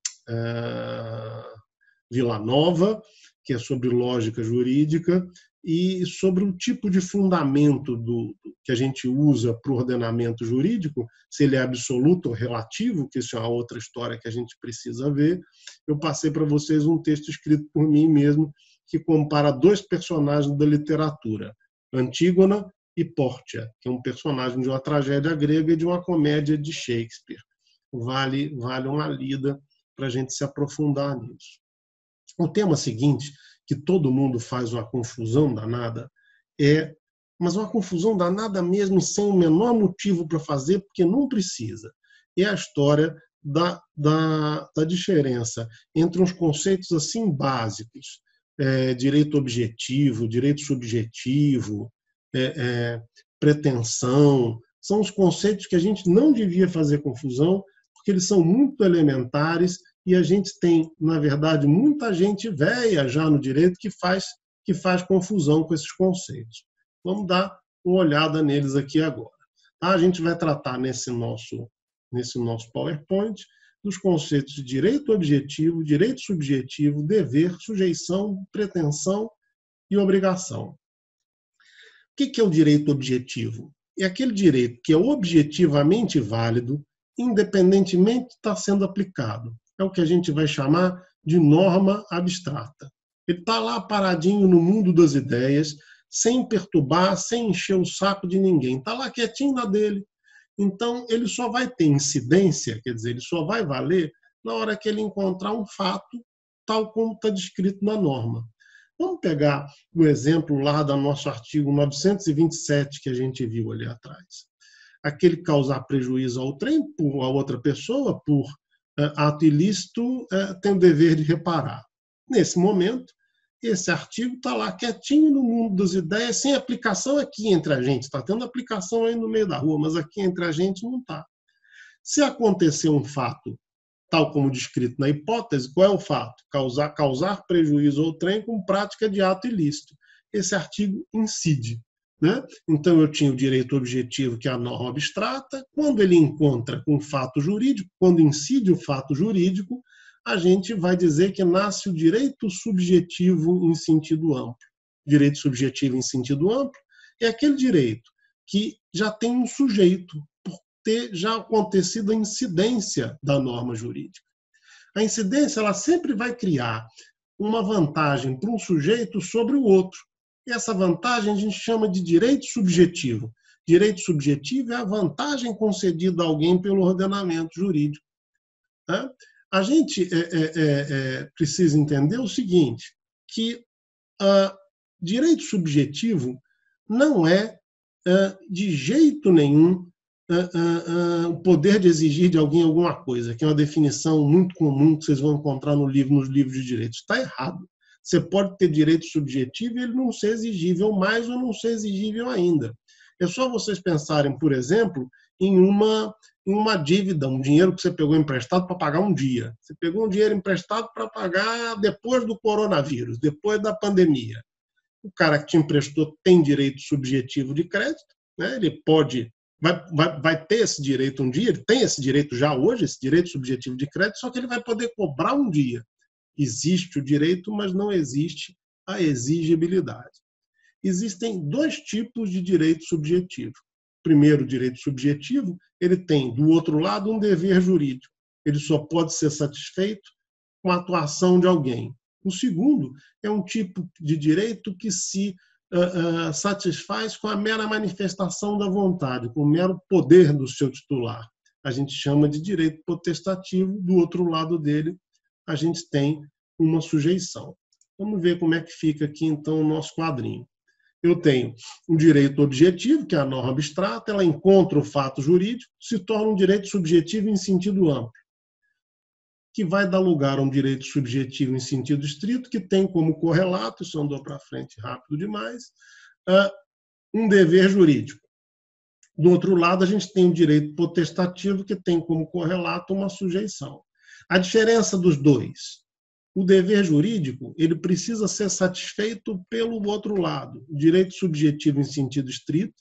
Villanova, que é sobre lógica jurídica, e sobre o tipo de fundamento que a gente usa para o ordenamento jurídico, se ele é absoluto ou relativo, que isso é uma outra história que a gente precisa ver. Eu passei para vocês um texto escrito por mim mesmo, que compara dois personagens da literatura, Antígona e Pórtia, que é um personagem de uma tragédia grega e de uma comédia de Shakespeare. Vale uma lida para a gente se aprofundar nisso. O tema seguinte, que todo mundo faz uma confusão danada, mas uma confusão danada mesmo, sem o menor motivo para fazer, porque não precisa. É a história da diferença entre uns conceitos assim básicos, direito objetivo, direito subjetivo, pretensão. São os conceitos que a gente não devia fazer confusão, porque eles são muito elementares e a gente tem, na verdade, muita gente velha já no direito que faz confusão com esses conceitos. Vamos dar uma olhada neles aqui agora. Tá? A gente vai tratar nesse nosso PowerPoint dos conceitos de direito objetivo, direito subjetivo, dever, sujeição, pretensão e obrigação. O que é o direito objetivo? É aquele direito que é objetivamente válido, independentemente de estar sendo aplicado. É o que a gente vai chamar de norma abstrata. Ele está lá paradinho no mundo das ideias, sem perturbar, sem encher o saco de ninguém. Está lá quietinho na dele. Então, ele só vai ter incidência, quer dizer, ele só vai valer na hora que ele encontrar um fato tal como está descrito na norma. Vamos pegar o exemplo lá do nosso artigo 927 que a gente viu ali atrás. Aquele causar prejuízo ao trem, a outra pessoa, por ato ilícito, tem o dever de reparar. Nesse momento, esse artigo está lá quietinho no mundo das ideias, sem aplicação aqui entre a gente. Está tendo aplicação aí no meio da rua, mas aqui entre a gente não está. Se acontecer um fato, tal como descrito na hipótese, qual é o fato? Causar prejuízo ao trem com prática de ato ilícito. Esse artigo incide. Né? Então, eu tinha o direito objetivo, que é a norma abstrata. Quando ele encontra com o fato jurídico, quando incide o fato jurídico, a gente vai dizer que nasce o direito subjetivo em sentido amplo. Direito subjetivo em sentido amplo é aquele direito que já tem um sujeito, por ter já acontecido a incidência da norma jurídica. A incidência ela sempre vai criar uma vantagem para um sujeito sobre o outro. E essa vantagem a gente chama de direito subjetivo. Direito subjetivo é a vantagem concedida a alguém pelo ordenamento jurídico. A gente precisa entender o seguinte, que direito subjetivo não é, de jeito nenhum, o poder de exigir de alguém alguma coisa, que é uma definição muito comum que vocês vão encontrar nos livros de direito. Está errado. Você pode ter direito subjetivo e ele não ser exigível mais ou não ser exigível ainda. É só vocês pensarem, por exemplo, em uma dívida, um dinheiro que você pegou emprestado para pagar um dia. Você pegou um dinheiro emprestado para pagar depois do coronavírus, depois da pandemia. O cara que te emprestou tem direito subjetivo de crédito, né? Ele pode, vai ter esse direito um dia, ele tem esse direito já hoje, esse direito subjetivo de crédito, só que ele vai poder cobrar um dia. Existe o direito, mas não existe a exigibilidade. Existem dois tipos de direito subjetivo. Primeiro, o direito subjetivo, ele tem, do outro lado, um dever jurídico. Ele só pode ser satisfeito com a atuação de alguém. O segundo é um tipo de direito que se satisfaz com a mera manifestação da vontade, com o mero poder do seu titular. A gente chama de direito potestativo. Do outro lado dele, a gente tem uma sujeição. Vamos ver como é que fica aqui, então, o nosso quadrinho. Eu tenho um direito objetivo, que é a norma abstrata, ela encontra o fato jurídico, se torna um direito subjetivo em sentido amplo, que vai dar lugar a um direito subjetivo em sentido estrito, que tem como correlato, isso andou para frente rápido demais, um dever jurídico. Do outro lado, a gente tem o direito potestativo, que tem como correlato uma sujeição. A diferença dos dois: o dever jurídico ele precisa ser satisfeito pelo outro lado. O direito subjetivo em sentido estrito,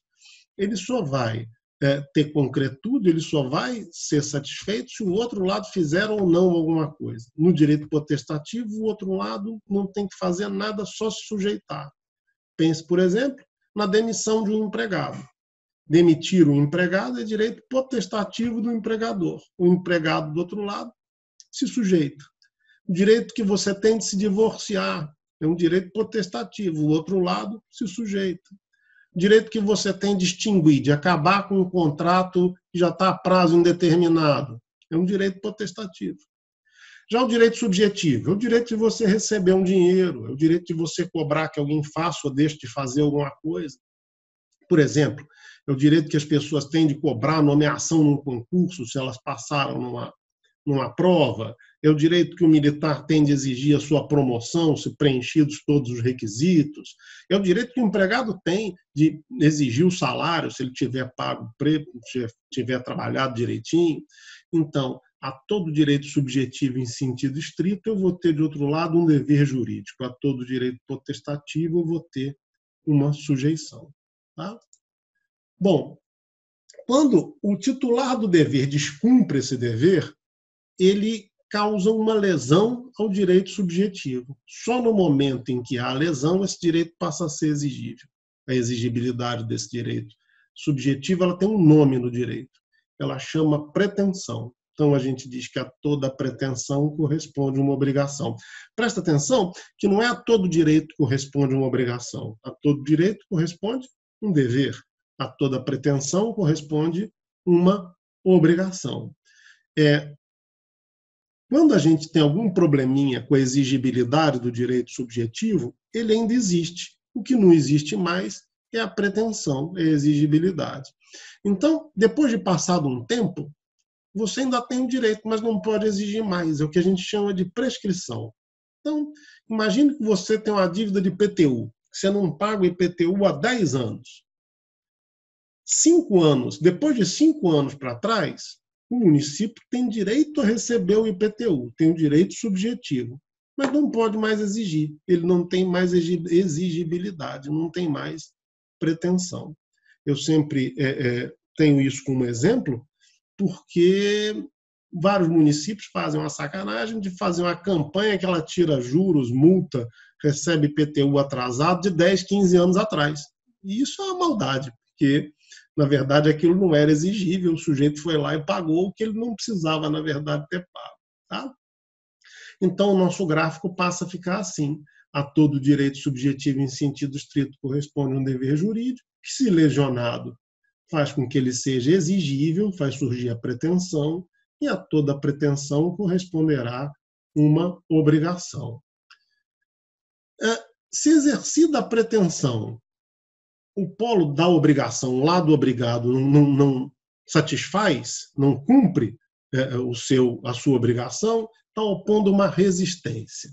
ele só vai ter concretude, ele só vai ser satisfeito se o outro lado fizer ou não alguma coisa. No direito potestativo, o outro lado não tem que fazer nada, só se sujeitar. Pense, por exemplo, na demissão de um empregado. Demitir um empregado é direito potestativo do empregador. O empregado, do outro lado, se sujeita. O direito que você tem de se divorciar é um direito potestativo, o outro lado se sujeita. O direito que você tem de extinguir, de acabar com um contrato que já está a prazo indeterminado, é um direito potestativo. Já o direito subjetivo é o direito de você receber um dinheiro, é o direito de você cobrar que alguém faça ou deixe de fazer alguma coisa. Por exemplo, é o direito que as pessoas têm de cobrar nomeação num concurso, se elas passaram numa prova. É o direito que o militar tem de exigir a sua promoção, se preenchidos todos os requisitos. É o direito que o empregado tem de exigir o salário, se ele tiver pago, tiver trabalhado direitinho. Então, a todo direito subjetivo em sentido estrito, eu vou ter, de outro lado, um dever jurídico. A todo direito potestativo, eu vou ter uma sujeição. Tá? Bom, quando o titular do dever descumpre esse dever, ele causa uma lesão ao direito subjetivo. Só no momento em que há a lesão, esse direito passa a ser exigível. A exigibilidade desse direito subjetivo ela tem um nome no direito. Ela chama pretensão. Então, a gente diz que a toda pretensão corresponde uma obrigação. Presta atenção que não é a todo direito que corresponde uma obrigação. A todo direito corresponde um dever. A toda pretensão corresponde uma obrigação. Quando a gente tem algum probleminha com a exigibilidade do direito subjetivo, ele ainda existe. O que não existe mais é a pretensão, é a exigibilidade. Então, depois de passado um tempo, você ainda tem o direito, mas não pode exigir mais. É o que a gente chama de prescrição. Então, imagine que você tem uma dívida de IPTU. Você não paga o IPTU há 10 anos. 5 anos, depois de 5 anos para trás, o município tem direito a receber o IPTU, tem o direito subjetivo, mas não pode mais exigir. Ele não tem mais exigibilidade, não tem mais pretensão. Eu sempre tenho isso como exemplo, porque vários municípios fazem uma sacanagem de fazer uma campanha que ela tira juros, multa, recebe IPTU atrasado de 10, 15 anos atrás. E isso é uma maldade, porque, na verdade, aquilo não era exigível, o sujeito foi lá e pagou o que ele não precisava, na verdade, ter pago. Tá? Então, o nosso gráfico passa a ficar assim. A todo direito subjetivo em sentido estrito corresponde um dever jurídico, que, se lesionado, faz com que ele seja exigível, faz surgir a pretensão, e a toda pretensão corresponderá uma obrigação. Se exercida a pretensão, o polo da obrigação, o lado obrigado, não satisfaz, não cumpre a sua obrigação, está opondo uma resistência.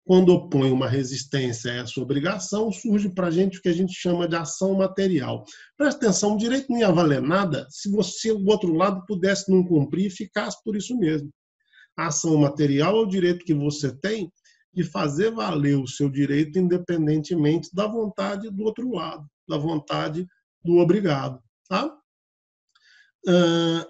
Quando opõe uma resistência a essa obrigação, surge para a gente o que a gente chama de ação material. Presta atenção, o direito não ia valer nada se o outro lado pudesse não cumprir e ficasse por isso mesmo. A ação material é o direito que você tem de fazer valer o seu direito independentemente da vontade do outro lado, da vontade do obrigado. Tá?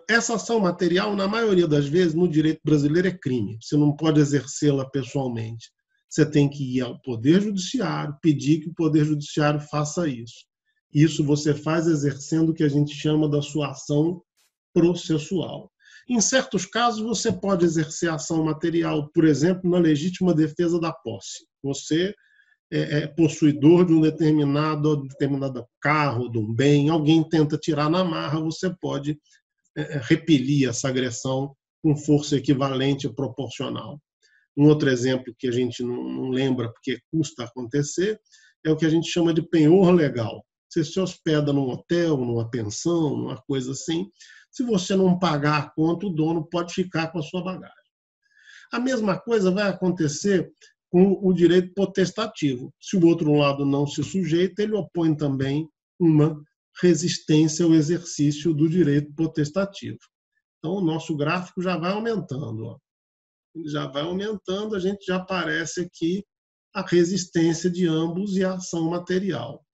Essa ação material, na maioria das vezes, no direito brasileiro é crime. Você não pode exercê-la pessoalmente. Você tem que ir ao Poder Judiciário, pedir que o Poder Judiciário faça isso. Isso você faz exercendo o que a gente chama da sua ação processual. Em certos casos, você pode exercer ação material, por exemplo, na legítima defesa da posse. Você é possuidor de um determinado carro, de um bem, alguém tenta tirar na marra, você pode repelir essa agressão com força equivalente e proporcional. Um outro exemplo que a gente não lembra porque custa acontecer é o que a gente chama de penhor legal. Você se hospeda num hotel, numa pensão, numa coisa assim. Se você não pagar a conta, o dono pode ficar com a sua bagagem. A mesma coisa vai acontecer com o direito potestativo. Se o outro lado não se sujeita, ele opõe também uma resistência ao exercício do direito potestativo. Então, o nosso gráfico já vai aumentando. Ó. Ele já vai aumentando, a gente já aparece aqui a resistência de ambos e a ação material.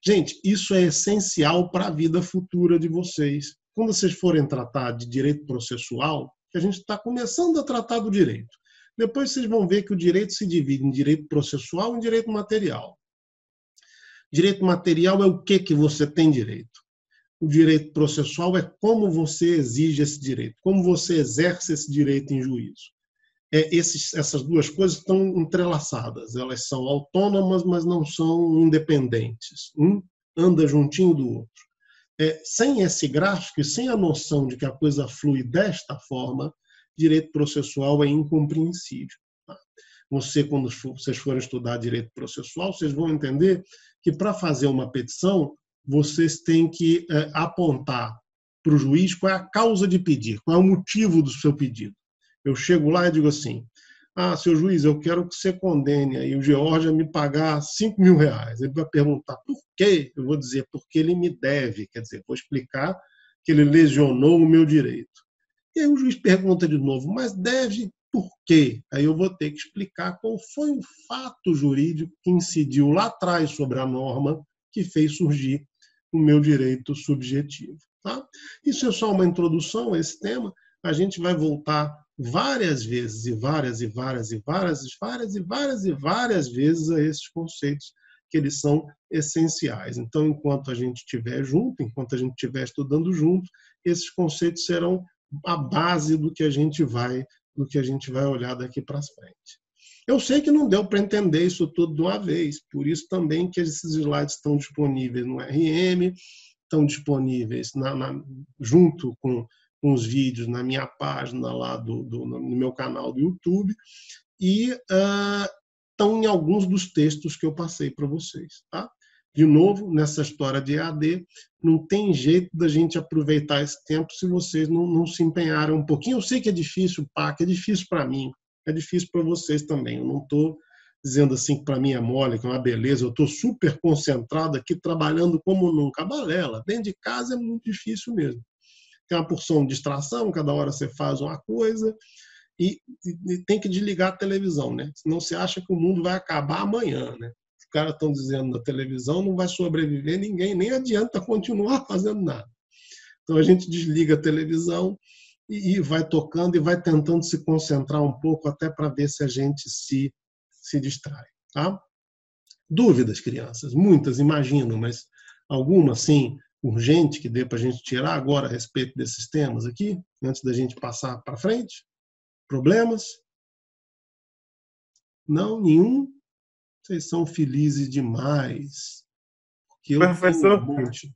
Gente, isso é essencial para a vida futura de vocês. Quando vocês forem tratar de direito processual, que a gente está começando a tratar do direito. Depois vocês vão ver que o direito se divide em direito processual e em direito material. Direito material é o que você tem direito. O direito processual é como você exige esse direito, como você exerce esse direito em juízo. Essas duas coisas estão entrelaçadas, elas são autônomas, mas não são independentes. Um anda juntinho do outro. Sem esse gráfico e sem a noção de que a coisa flui desta forma, direito processual é incompreensível. Tá? Quando vocês forem estudar direito processual, vocês vão entender que para fazer uma petição, vocês têm que apontar para o juiz qual é a causa de pedir, qual é o motivo do seu pedido. Eu chego lá e digo assim, seu juiz, eu quero que você condene aí o George a me pagar R$5.000. Ele vai perguntar por quê? Eu vou dizer, porque ele me deve. Quer dizer, vou explicar que ele lesionou o meu direito. E aí o juiz pergunta de novo, mas deve por quê? Aí eu vou ter que explicar qual foi o fato jurídico que incidiu lá atrás sobre a norma que fez surgir o meu direito subjetivo. Tá? Isso é só uma introdução a esse tema. A gente vai voltar várias vezes e várias vezes a esses conceitos que eles são essenciais. Então, enquanto a gente estiver junto, enquanto a gente estiver estudando junto, esses conceitos serão a base do que a gente vai olhar daqui para frente. Eu sei que não deu para entender isso tudo de uma vez, por isso também que esses slides estão disponíveis no RM, estão disponíveis junto com os vídeos na minha página lá no meu canal do YouTube e estão em alguns dos textos que eu passei para vocês. Tá? De novo, nessa história de EAD, não tem jeito da gente aproveitar esse tempo se vocês não se empenharem um pouquinho. Eu sei que é difícil, que é difícil para mim, é difícil para vocês também. Eu não estou dizendo assim que para mim é mole, que é uma beleza. Eu estou super concentrado aqui, trabalhando como nunca. Balela, dentro de casa é muito difícil mesmo. Tem uma porção de distração, cada hora você faz uma coisa e tem que desligar a televisão, né? Senão você acha que o mundo vai acabar amanhã, né? Os caras estão dizendo na televisão, não vai sobreviver ninguém, nem adianta continuar fazendo nada. Então a gente desliga a televisão e vai tocando e vai tentando se concentrar um pouco até para ver se a gente se distrai. Tá? Dúvidas, crianças? Muitas, imagino, mas alguma, sim, urgente que dê para a gente tirar agora a respeito desses temas aqui, antes da gente passar para frente? Problemas? Não, nenhum? Vocês são felizes demais. Porque eu Professor, tenho um monte.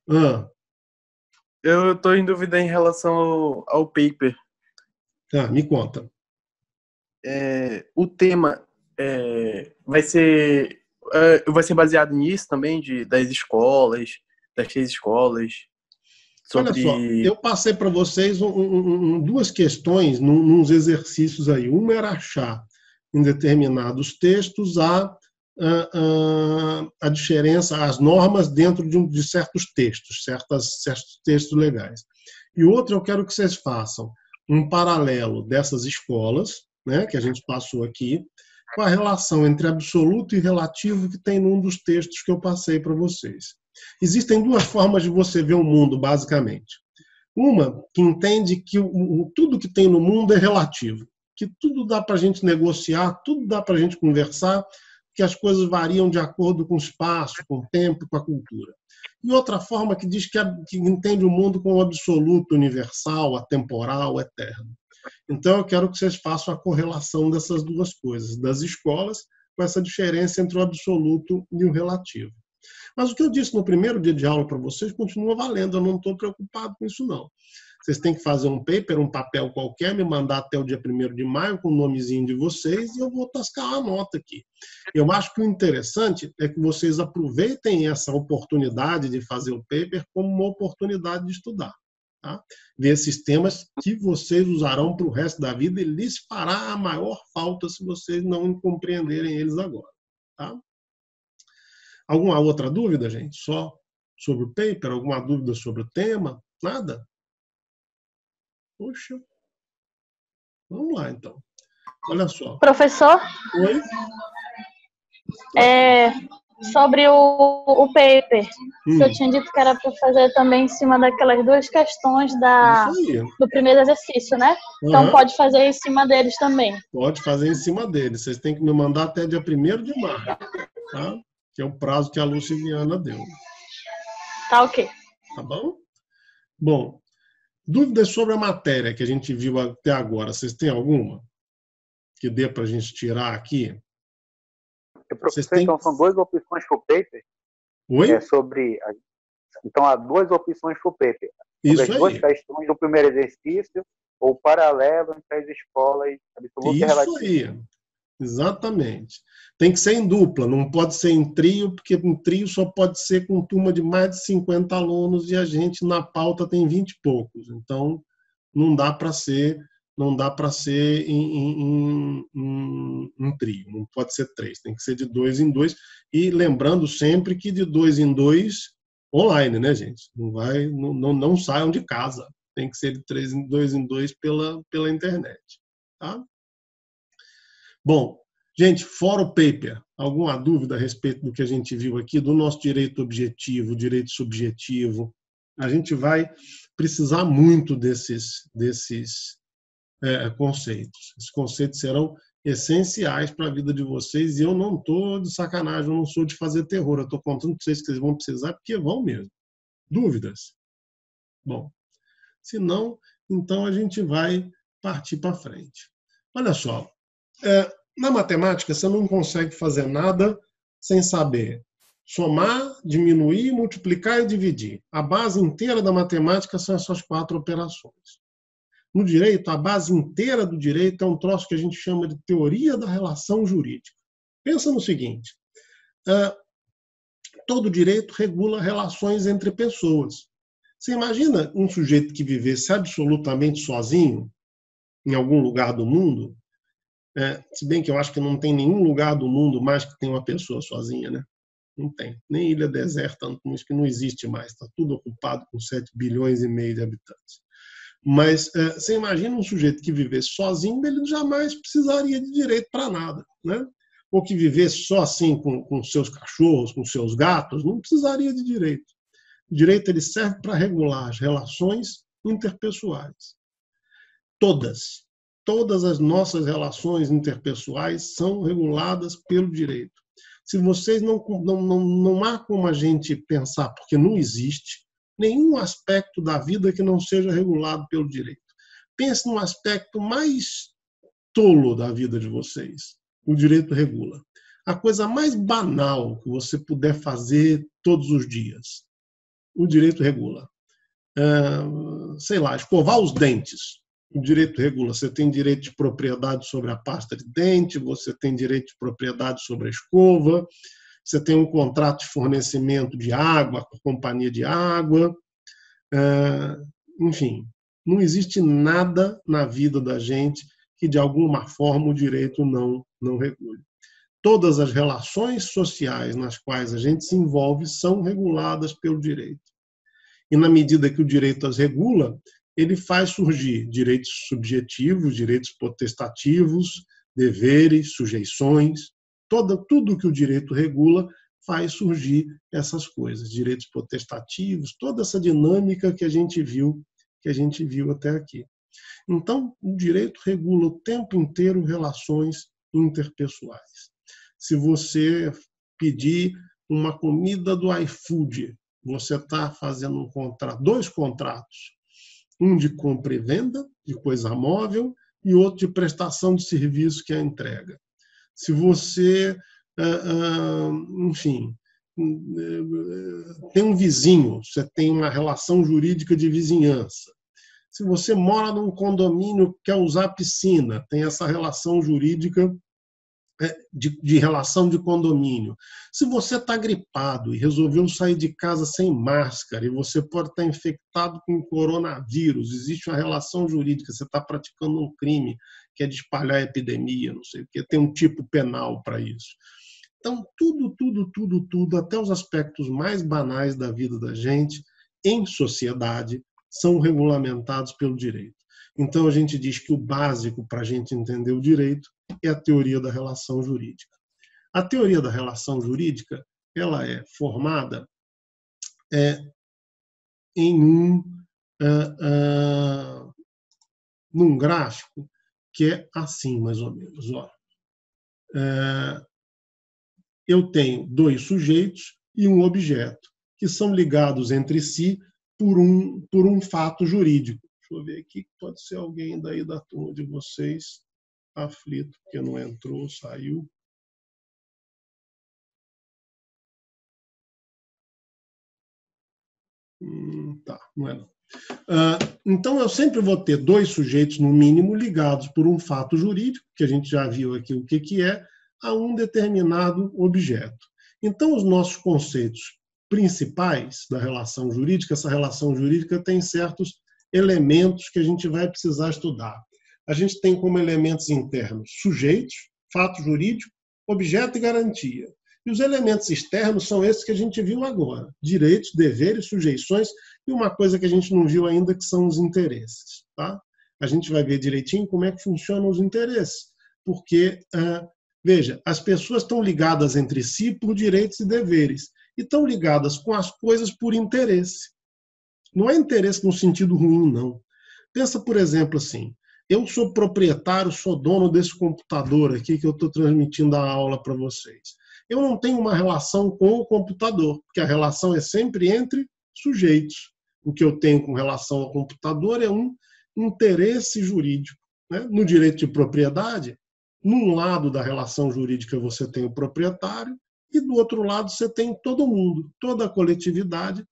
eu estou em dúvida em relação ao paper. Me conta. O tema vai ser baseado nisso também, das escolas, das 6 escolas. Olha só, eu passei para vocês duas questões nos exercícios aí. Uma era achar em determinados textos a diferença, as normas dentro de certos textos, certos textos legais. E outra, eu quero que vocês façam um paralelo dessas escolas, né, que a gente passou aqui, com a relação entre absoluto e relativo que tem num dos textos que eu passei para vocês. Existem duas formas de você ver o mundo, basicamente. Uma que entende que tudo que tem no mundo é relativo, que tudo dá para a gente negociar, tudo dá para a gente conversar, que as coisas variam de acordo com o espaço, com o tempo, com a cultura. E outra forma que diz que entende o mundo como absoluto, universal, atemporal, eterno. Então, eu quero que vocês façam a correlação dessas duas coisas, das escolas, com essa diferença entre o absoluto e o relativo. Mas o que eu disse no primeiro dia de aula para vocês continua valendo, eu não estou preocupado com isso, não. Vocês têm que fazer um paper, um papel qualquer, me mandar até o dia 1º de maio com o nomezinho de vocês e eu vou tascar a nota aqui. Eu acho que o interessante é que vocês aproveitem essa oportunidade de fazer o paper como uma oportunidade de estudar. Tá? Ver esses temas que vocês usarão para o resto da vida e lhes fará a maior falta se vocês não compreenderem eles agora. Tá? Alguma outra dúvida, gente? Só sobre o paper? Alguma dúvida sobre o tema? Nada? Poxa. Vamos lá, então. Olha só. Professor? Oi? Sobre o paper. Eu tinha dito que era para fazer também em cima daquelas 2 questões do primeiro exercício, né? Então pode fazer em cima deles também. Pode fazer em cima deles. Vocês têm que me mandar até dia 1º de maio, tá? Que é o prazo que a Luciana deu. Tá ok. Tá bom? Bom, dúvidas sobre a matéria que a gente viu até agora. Vocês têm alguma? Que dê para a gente tirar aqui? Professor, então são 2 opções para o paper? Oi? Então há 2 opções para o paper. Isso as aí. 2 questões do primeiro exercício ou paralelo entre as escolas absoluta e relativa. Isso aí. Exatamente. Tem que ser em dupla, não pode ser em trio, porque em trio só pode ser com turma de mais de 50 alunos e a gente na pauta tem 20 e poucos. Então, não dá para ser em trio, não pode ser 3, tem que ser de 2 em 2. E lembrando sempre que de 2 em 2 online, né, gente? Não saiam de casa. Tem que ser de 2 em 2 pela internet. Tá? Bom, gente, fora o paper, alguma dúvida a respeito do que a gente viu aqui, do nosso direito objetivo, direito subjetivo? A gente vai precisar muito desses conceitos. Esses conceitos serão essenciais para a vida de vocês e eu não estou de sacanagem, eu não sou de fazer terror, eu estou contando para vocês que vocês vão precisar, porque vão mesmo. Dúvidas? Bom, se não, então a gente vai partir para frente. Olha só, na matemática você não consegue fazer nada sem saber somar, diminuir, multiplicar e dividir. A base inteira da matemática são essas 4 operações. No direito, a base inteira do direito é um troço que a gente chama de teoria da relação jurídica. Pensa no seguinte, todo direito regula relações entre pessoas. Você imagina um sujeito que vivesse absolutamente sozinho em algum lugar do mundo? Se bem que eu acho que não tem nenhum lugar do mundo mais que tem uma pessoa sozinha, né? Não tem. Nem ilha deserta, isso que não existe mais. Está tudo ocupado com 7 bilhões e meio de habitantes. Mas você imagina um sujeito que vivesse sozinho, ele jamais precisaria de direito para nada, né? Ou que vivesse só assim com seus cachorros, com seus gatos, não precisaria de direito. O direito ele serve para regular as relações interpessoais. Todas as nossas relações interpessoais são reguladas pelo direito. Se vocês não há como a gente pensar, porque não existe nenhum aspecto da vida que não seja regulado pelo direito. Pense no aspecto mais tolo da vida de vocês. O direito regula. A coisa mais banal que você puder fazer todos os dias, o direito regula. Sei lá, escovar os dentes. O direito regula. Você tem direito de propriedade sobre a pasta de dente, você tem direito de propriedade sobre a escova, você tem um contrato de fornecimento de água com a companhia de água. Enfim, não existe nada na vida da gente que, de alguma forma, o direito não regule. Todas as relações sociais nas quais a gente se envolve são reguladas pelo direito. E, na medida que o direito as regula, ele faz surgir direitos subjetivos, direitos potestativos, deveres, sujeições. Tudo que o direito regula faz surgir essas coisas, direitos potestativos, toda essa dinâmica que a gente viu até aqui. Então, o direito regula o tempo inteiro relações interpessoais. Se você pedir uma comida do iFood, você está fazendo dois contratos, um de compra e venda, de coisa móvel, e outro de prestação de serviço, que é a entrega. Se você, enfim, tem um vizinho, você tem uma relação jurídica de vizinhança. Se você mora num condomínio que quer usar a piscina, tem essa relação jurídica de relação de condomínio. Se você está gripado e resolveu sair de casa sem máscara e você pode estar infectado com coronavírus, existe uma relação jurídica, você está praticando um crime que é de espalhar a epidemia, não sei o quê, tem um tipo penal para isso. Então, tudo, até os aspectos mais banais da vida da gente, em sociedade, são regulamentados pelo direito. Então, a gente diz que o básico para a gente entender o direito é a teoria da relação jurídica. A teoria da relação jurídica, ela é formada num gráfico que é assim, mais ou menos. Ó. Eu tenho dois sujeitos e um objeto, que são ligados entre si por um fato jurídico. Deixa eu ver aqui, pode ser alguém daí da turma de vocês aflito, porque não entrou, saiu. Tá, não é não. Então, eu sempre vou ter dois sujeitos, no mínimo, ligados por um fato jurídico, que a gente já viu aqui o que é, a um determinado objeto. Então, os nossos conceitos principais da relação jurídica, essa relação jurídica tem certos elementos que a gente vai precisar estudar. A gente tem como elementos internos sujeitos, fato jurídico, objeto e garantia. E os elementos externos são esses que a gente viu agora: direitos, deveres, sujeições e uma coisa que a gente não viu ainda, que são os interesses. Tá? A gente vai ver direitinho como é que funcionam os interesses. Porque, veja, as pessoas estão ligadas entre si por direitos e deveres e estão ligadas com as coisas por interesse. Não é interesse no sentido ruim, não. Pensa, por exemplo, assim: eu sou proprietário, sou dono desse computador aqui que eu estou transmitindo a aula para vocês. Eu não tenho uma relação com o computador, porque a relação é sempre entre sujeitos. O que eu tenho com relação ao computador é um interesse jurídico. Né? No direito de propriedade, num lado da relação jurídica você tem o proprietário e do outro lado você tem todo mundo, toda a coletividade,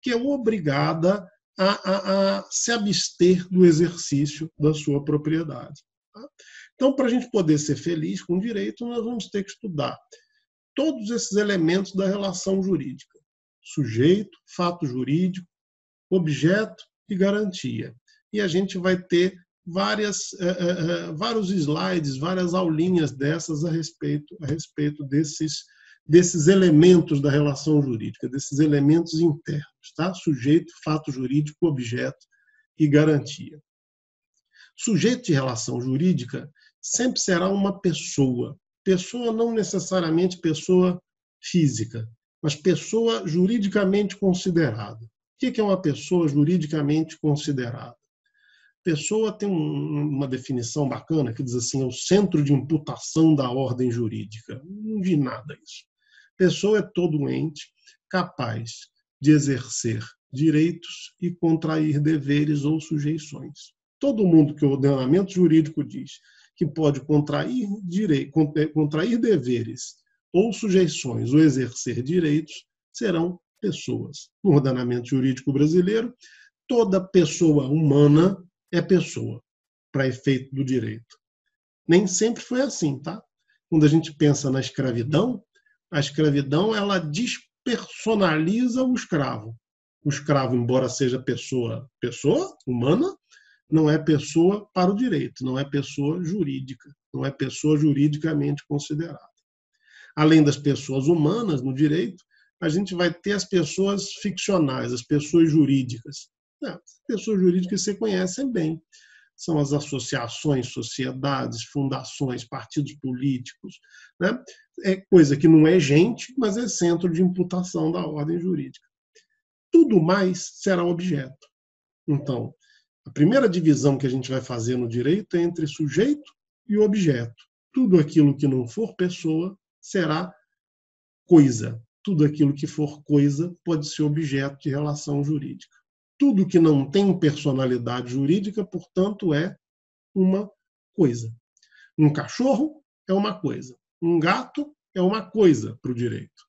que é obrigada a se abster do exercício da sua propriedade. Tá? Então, para a gente poder ser feliz com o direito, nós vamos ter que estudar todos esses elementos da relação jurídica: sujeito, fato jurídico, objeto e garantia. E a gente vai ter vários slides, várias aulinhas dessas a respeito desses elementos da relação jurídica, desses elementos internos, tá? Sujeito, fato jurídico, objeto e garantia. Sujeito de relação jurídica sempre será uma pessoa. Pessoa não necessariamente pessoa física, mas pessoa juridicamente considerada. O que é uma pessoa juridicamente considerada? Pessoa tem uma definição bacana que diz assim, é o centro de imputação da ordem jurídica. Não vi nada isso. Pessoa é todo ente capaz de exercer direitos e contrair deveres ou sujeições. Todo mundo que o ordenamento jurídico diz que pode contrair deveres ou sujeições ou exercer direitos serão pessoas. No ordenamento jurídico brasileiro, toda pessoa humana é pessoa, para efeito do direito. Nem sempre foi assim, tá? Quando a gente pensa na escravidão, a escravidão ela despersonaliza o escravo. O escravo, embora seja pessoa humana, não é pessoa para o direito, não é pessoa jurídica, não é pessoa juridicamente considerada. Além das pessoas humanas no direito, a gente vai ter as pessoas ficcionais, as pessoas jurídicas. As pessoas jurídicas você conhecem bem. São as associações, sociedades, fundações, partidos políticos. Né? É coisa que não é gente, mas é centro de imputação da ordem jurídica. Tudo mais será objeto. Então, a primeira divisão que a gente vai fazer no direito é entre sujeito e objeto. Tudo aquilo que não for pessoa será coisa. Tudo aquilo que for coisa pode ser objeto de relação jurídica. Tudo que não tem personalidade jurídica, portanto, é uma coisa. Um cachorro é uma coisa. Um gato é uma coisa para o direito.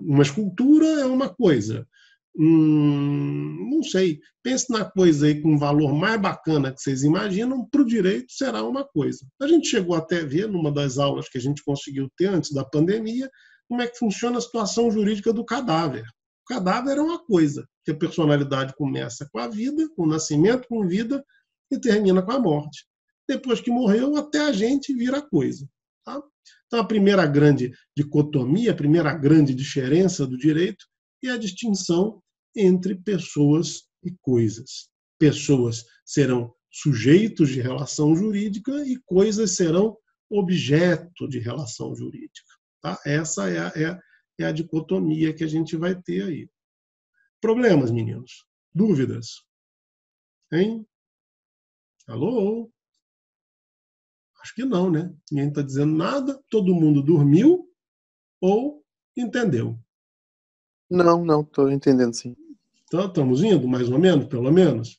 Uma escultura é uma coisa. Não sei. Pense na coisa aí com um valor mais bacana que vocês imaginam, para o direito será uma coisa. A gente chegou até a ver, numa das aulas que a gente conseguiu ter antes da pandemia, como é que funciona a situação jurídica do cadáver. O cadáver é uma coisa, que a personalidade começa com a vida, com o nascimento, com vida, e termina com a morte. Depois que morreu, até a gente vira coisa. Tá? Então, a primeira grande dicotomia, a primeira grande diferença do direito é a distinção entre pessoas e coisas. Pessoas serão sujeitos de relação jurídica e coisas serão objeto de relação jurídica. Tá? Essa é a dicotomia que a gente vai ter aí. Problemas, meninos? Dúvidas? Hein? Alô? Acho que não, né? Ninguém está dizendo nada, todo mundo dormiu ou entendeu? Não, estou entendendo sim. Então, estamos indo, mais ou menos, pelo menos?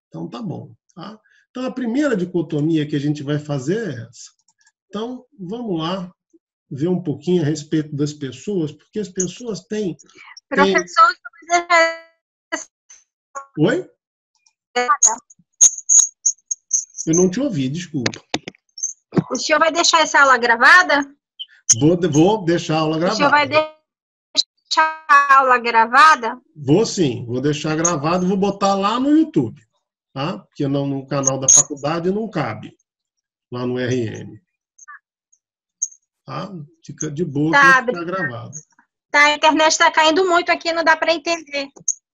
Então, tá bom. Tá? Então, a primeira dicotomia que a gente vai fazer é essa. Então, vamos lá ver um pouquinho a respeito das pessoas, porque as pessoas têm... Professor, Oi? Eu não te ouvi, desculpa. O senhor vai deixar essa aula gravada? Vou deixar a aula gravada. O senhor vai deixar a aula gravada? Vou sim, vou deixar gravado e vou botar lá no YouTube, tá? Porque não, no canal da faculdade não cabe, lá no RM. Tá? Fica de boa que fica gravado. Tá, a internet está caindo muito aqui, não dá para entender.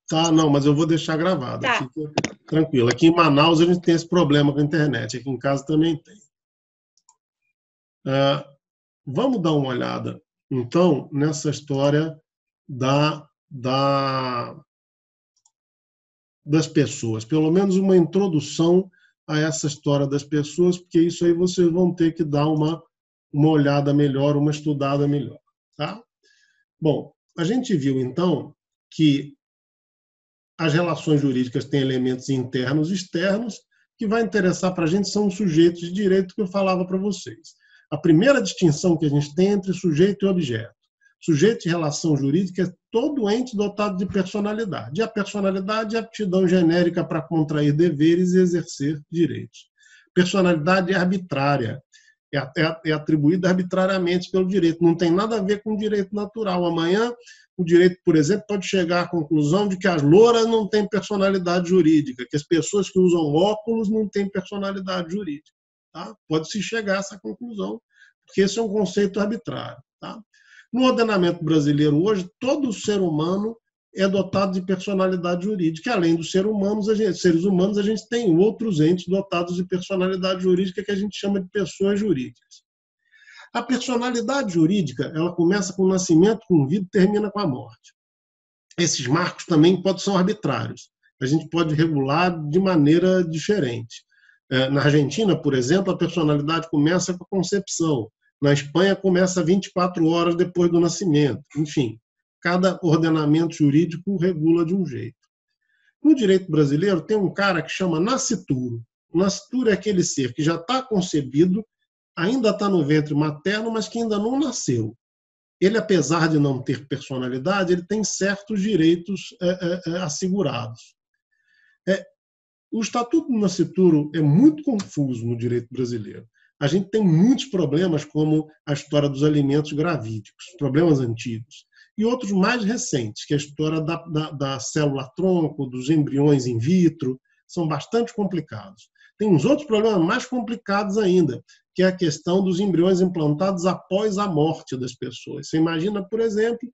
Tá, não, mas eu vou deixar gravado. Tá. Fica tranquilo. Aqui em Manaus a gente tem esse problema com a internet, aqui em casa também tem. Vamos dar uma olhada, então, nessa história das pessoas. Pelo menos uma introdução a essa história das pessoas, porque isso aí vocês vão ter que dar uma olhada melhor, uma estudada melhor. Tá? Bom, a gente viu, então, que as relações jurídicas têm elementos internos e externos, que vai interessar para a gente são os sujeitos de direito que eu falava para vocês. A primeira distinção que a gente tem entre sujeito e objeto. Sujeito de relação jurídica é todo ente dotado de personalidade. E a personalidade é a aptidão genérica para contrair deveres e exercer direitos. Personalidade é arbitrária, é atribuída arbitrariamente pelo direito. Não tem nada a ver com o direito natural. Amanhã, o direito, por exemplo, pode chegar à conclusão de que as louras não têm personalidade jurídica, que as pessoas que usam óculos não têm personalidade jurídica. Tá? Pode-se chegar a essa conclusão, porque esse é um conceito arbitrário. Tá? No ordenamento brasileiro hoje, todo ser humano é dotado de personalidade jurídica. E, além dos seres humanos, a gente tem outros entes dotados de personalidade jurídica que a gente chama de pessoas jurídicas. A personalidade jurídica, ela começa com o nascimento, com vida e termina com a morte. Esses marcos também são arbitrários. a gente pode regular de maneira diferente. Na Argentina, por exemplo, a personalidade começa com a concepção. Na Espanha, começa 24 horas depois do nascimento. Enfim, cada ordenamento jurídico regula de um jeito. No direito brasileiro, tem um cara que chama nascituro. O nascituro é aquele ser que já está concebido, ainda está no ventre materno, mas que ainda não nasceu. Ele, apesar de não ter personalidade, ele tem certos direitos assegurados. O Estatuto do Nascituro é muito confuso no direito brasileiro. A gente tem muitos problemas, como a história dos alimentos gravídicos, problemas antigos, e outros mais recentes, que é a história da célula-tronco, dos embriões in vitro, são bastante complicados. Tem uns outros problemas mais complicados ainda, que é a questão dos embriões implantados após a morte das pessoas. Você imagina, por exemplo,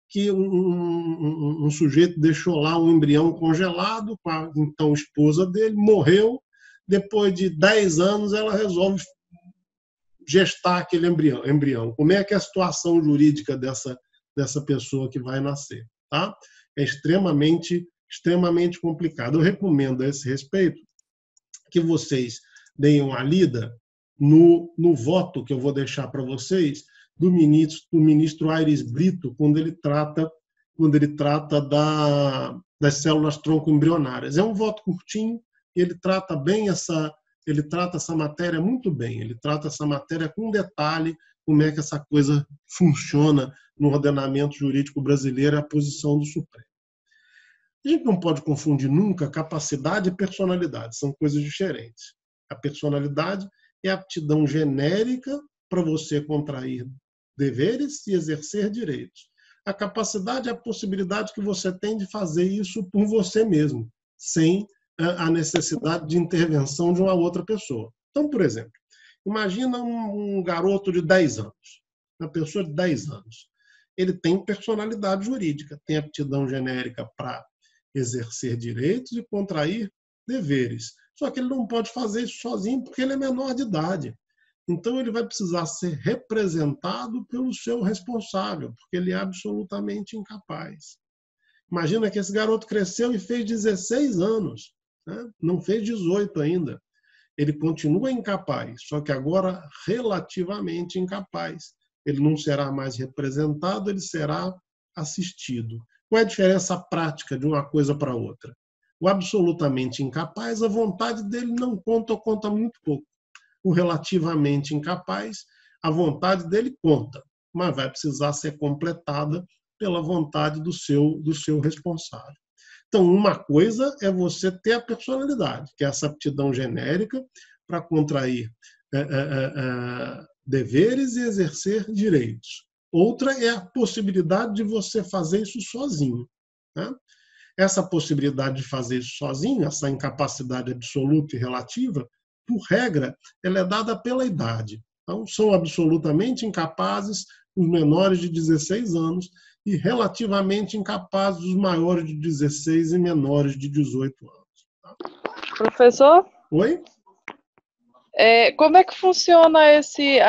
que um sujeito deixou lá um embrião congelado com a então esposa dele, morreu, depois de 10 anos ela resolve gestar aquele embrião. Como é que é a situação jurídica dessa pessoa que vai nascer? Tá? É extremamente complicado. Eu recomendo a esse respeito que vocês deem uma lida no voto que eu vou deixar para vocês do ministro Aires Brito, quando ele trata das células tronco embrionárias. É um voto curtinho, ele trata essa matéria muito bem, ele trata essa matéria com detalhe, como é que essa coisa funciona no ordenamento jurídico brasileiro, a posição do Supremo. A gente não pode confundir nunca capacidade e personalidade, são coisas diferentes. A personalidade é a aptidão genérica para você contrair deveres e exercer direitos. A capacidade é a possibilidade que você tem de fazer isso por você mesmo, sem a necessidade de intervenção de uma outra pessoa. Então, por exemplo, imagina um garoto de 10 anos, uma pessoa de 10 anos. Ele tem personalidade jurídica, tem aptidão genérica para exercer direitos e contrair deveres. Só que ele não pode fazer isso sozinho porque ele é menor de idade. Então, ele vai precisar ser representado pelo seu responsável, porque ele é absolutamente incapaz. Imagina que esse garoto cresceu e fez 16 anos, né? Não fez 18 ainda. Ele continua incapaz, só que agora relativamente incapaz. Ele não será mais representado, ele será assistido. Qual é a diferença prática de uma coisa para outra? O absolutamente incapaz, a vontade dele não conta ou conta muito pouco. O relativamente incapaz, a vontade dele conta, mas vai precisar ser completada pela vontade do seu responsável. Então, uma coisa é você ter a personalidade, que é essa aptidão genérica para contrair deveres e exercer direitos. Outra é a possibilidade de você fazer isso sozinho, né? Essa possibilidade de fazer isso sozinho, essa incapacidade absoluta e relativa, por regra, ela é dada pela idade. Então, são absolutamente incapazes os menores de 16 anos e relativamente incapazes os maiores de 16 e menores de 18 anos. Tá? Professor? Oi? Como é que funciona esse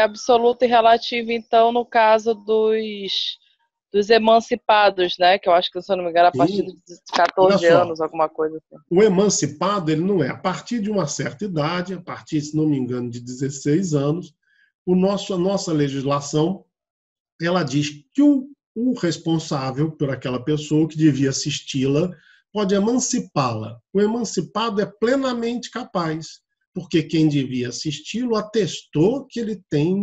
absoluto e relativo, então, no caso dos emancipados, né? Que eu acho que, se eu não me engano, a partir de 14 anos, alguma coisa assim. O emancipado, ele não é. A partir de uma certa idade, a partir, se não me engano, de 16 anos, a nossa legislação, ela diz que o responsável por aquela pessoa que devia assisti-la pode emancipá-la. O emancipado é plenamente capaz, porque quem devia assisti-lo atestou que ele tem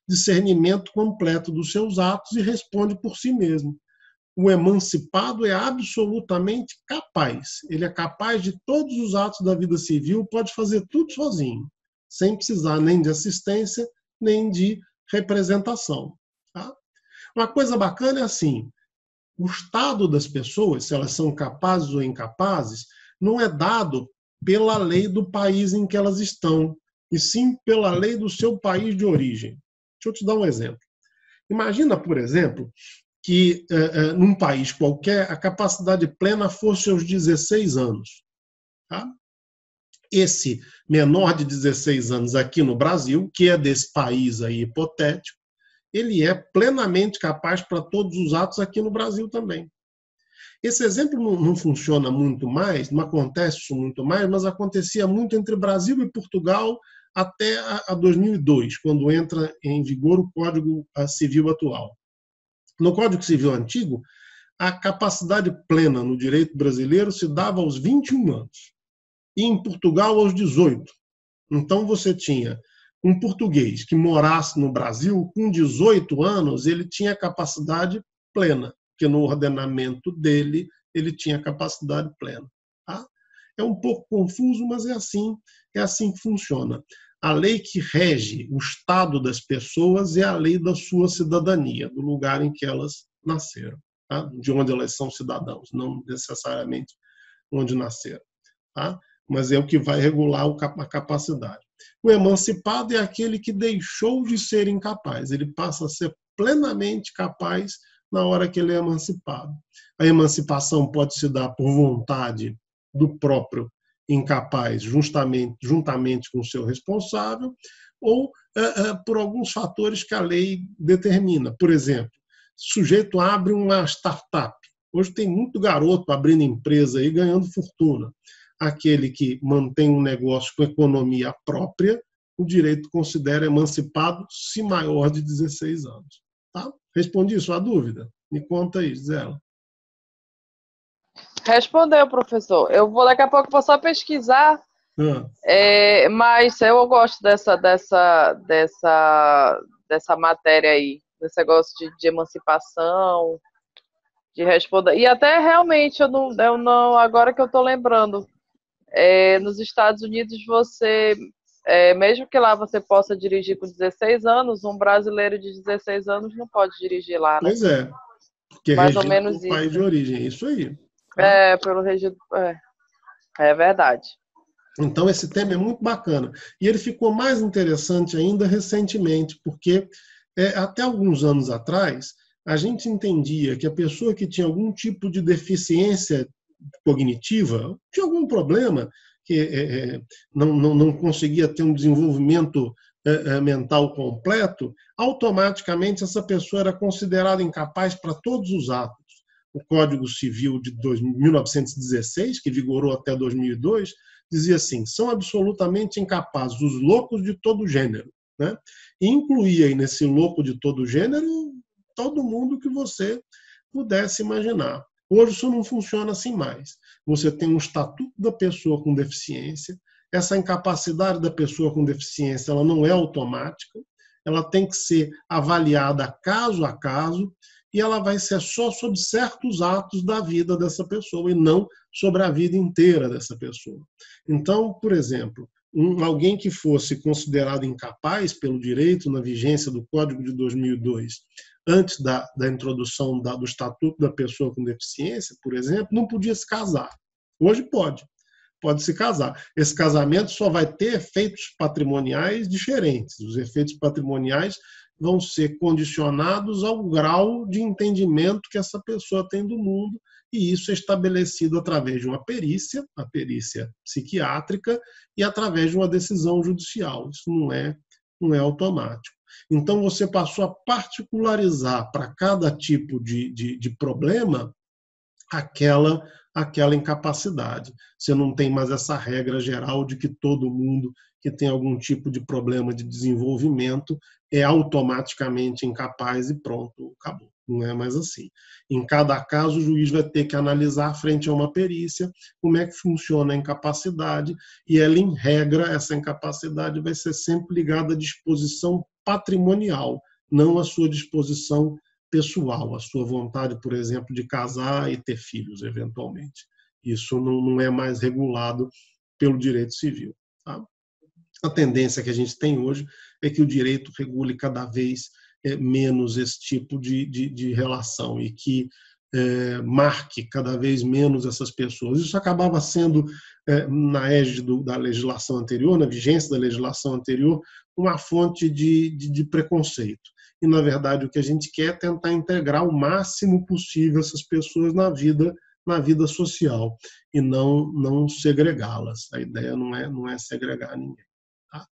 discernimento completo dos seus atos e responde por si mesmo. O emancipado é absolutamente capaz. Ele é capaz de todos os atos da vida civil, pode fazer tudo sozinho, sem precisar nem de assistência, nem de representação. Tá? Uma coisa bacana é assim, o estado das pessoas, se elas são capazes ou incapazes, não é dado pela lei do país em que elas estão, e sim pela lei do seu país de origem. Deixa eu te dar um exemplo. Imagina, por exemplo, que num país qualquer a capacidade plena fosse aos 16 anos. Tá? Esse menor de 16 anos aqui no Brasil, que é desse país aí hipotético, ele é plenamente capaz para todos os atos aqui no Brasil também. Esse exemplo não funciona muito mais, não acontece isso muito mais, mas acontecia muito entre Brasil e Portugal até a 2002, quando entra em vigor o Código Civil atual. No Código Civil antigo, a capacidade plena no direito brasileiro se dava aos 21 anos, e em Portugal aos 18. Então você tinha um português que morasse no Brasil, com 18 anos, ele tinha capacidade plena, porque no ordenamento dele ele tinha capacidade plena. Tá? É um pouco confuso, mas é assim que funciona. A lei que rege o estado das pessoas é a lei da sua cidadania, do lugar em que elas nasceram, tá? De onde elas são cidadãos, não necessariamente onde nasceram. Tá? Mas é o que vai regular a capacidade. O emancipado é aquele que deixou de ser incapaz, ele passa a ser plenamente capaz na hora que ele é emancipado. A emancipação pode se dar por vontade do próprio incapaz, juntamente com o seu responsável, ou por alguns fatores que a lei determina. Por exemplo, o sujeito abre uma startup. Hoje tem muito garoto abrindo empresa e ganhando fortuna. Aquele que mantém um negócio com economia própria, o direito considera emancipado se maior de 16 anos. Tá? Respondi sua dúvida? Me conta aí, Gisela. Respondeu, professor. Eu vou daqui a pouco vou só pesquisar, mas eu gosto dessa matéria aí, desse negócio de emancipação, de responder. E até realmente eu não agora que eu estou lembrando, nos Estados Unidos você, mesmo que lá você possa dirigir com 16 anos, um brasileiro de 16 anos não pode dirigir lá, né? Pois é, porque mais ou menos isso. País de origem, é isso aí. Pelo regime. É verdade. Então, esse tema é muito bacana. E ele ficou mais interessante ainda recentemente, porque até alguns anos atrás, a gente entendia que a pessoa que tinha algum tipo de deficiência cognitiva, tinha algum problema, que não conseguia ter um desenvolvimento mental completo, automaticamente essa pessoa era considerada incapaz para todos os atos. O Código Civil de 1916, que vigorou até 2002, dizia assim, são absolutamente incapazes os loucos de todo gênero. Né? E incluía aí nesse louco de todo gênero todo mundo que você pudesse imaginar. Hoje isso não funciona assim mais. Você tem um estatuto da pessoa com deficiência, essa incapacidade da pessoa com deficiência ela não é automática, ela tem que ser avaliada caso a caso, e ela vai ser só sobre certos atos da vida dessa pessoa e não sobre a vida inteira dessa pessoa. Então, por exemplo, alguém que fosse considerado incapaz pelo direito na vigência do Código de 2002, antes da introdução do Estatuto da Pessoa com Deficiência, por exemplo, não podia se casar. Hoje pode se casar. Esse casamento só vai ter efeitos patrimoniais diferentes. Os efeitos patrimoniais vão ser condicionados ao grau de entendimento que essa pessoa tem do mundo, e isso é estabelecido através de uma perícia, a perícia psiquiátrica, e através de uma decisão judicial. Isso não é automático. Então, você passou a particularizar para cada tipo de problema aquela incapacidade. Você não tem mais essa regra geral de que todo mundo que tem algum tipo de problema de desenvolvimento é automaticamente incapaz e pronto, acabou. Não é mais assim. Em cada caso, o juiz vai ter que analisar frente a uma perícia como é que funciona a incapacidade e ela, em regra, essa incapacidade vai ser sempre ligada à disposição patrimonial, não à sua disposição pessoal, a sua vontade, por exemplo, de casar e ter filhos, eventualmente. Isso não é mais regulado pelo direito civil. Tá? A tendência que a gente tem hoje é que o direito regule cada vez menos esse tipo de relação e que marque cada vez menos essas pessoas. Isso acabava sendo, na égide da legislação anterior, na vigência da legislação anterior, uma fonte de preconceito. E, na verdade, o que a gente quer é tentar integrar o máximo possível essas pessoas na vida social e não segregá-las. A ideia não é segregar ninguém. Tá?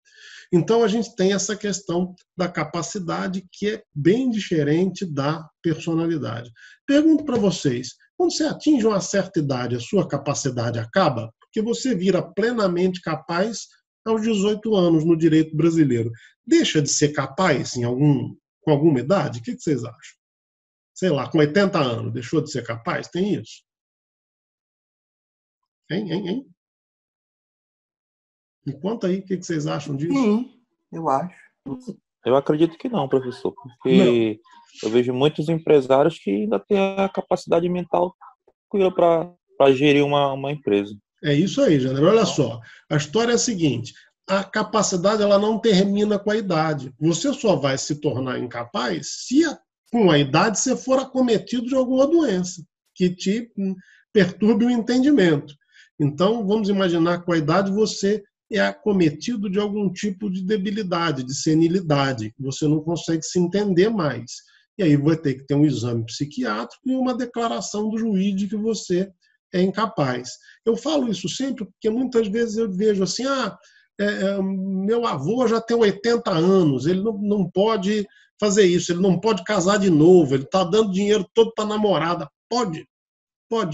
Então, a gente tem essa questão da capacidade que é bem diferente da personalidade. Pergunto para vocês, Quando você atinge uma certa idade, a sua capacidade acaba, porque você vira plenamente capaz aos 18 anos no direito brasileiro. Deixa de ser capaz com alguma idade? O que vocês acham? Sei lá, com 80 anos, deixou de ser capaz? Tem isso? Hein? Me conta aí o que vocês acham disso. Sim, eu acho. Eu acredito que não, professor, porque eu vejo muitos empresários que ainda têm a capacidade mental para gerir uma empresa. É isso aí, Janeiro. Olha só, a história é a seguinte: a capacidade ela não termina com a idade. Você só vai se tornar incapaz se com a idade você for acometido de alguma doença que te perturbe o entendimento. Então, vamos imaginar que com a idade você é acometido de algum tipo de debilidade, de senilidade. Você não consegue se entender mais. E aí vai ter que ter um exame psiquiátrico e uma declaração do juiz de que você é incapaz. Eu falo isso sempre porque muitas vezes eu vejo assim, meu avô já tem 80 anos, ele não pode fazer isso, ele não pode casar de novo, ele está dando dinheiro todo para a namorada. Pode,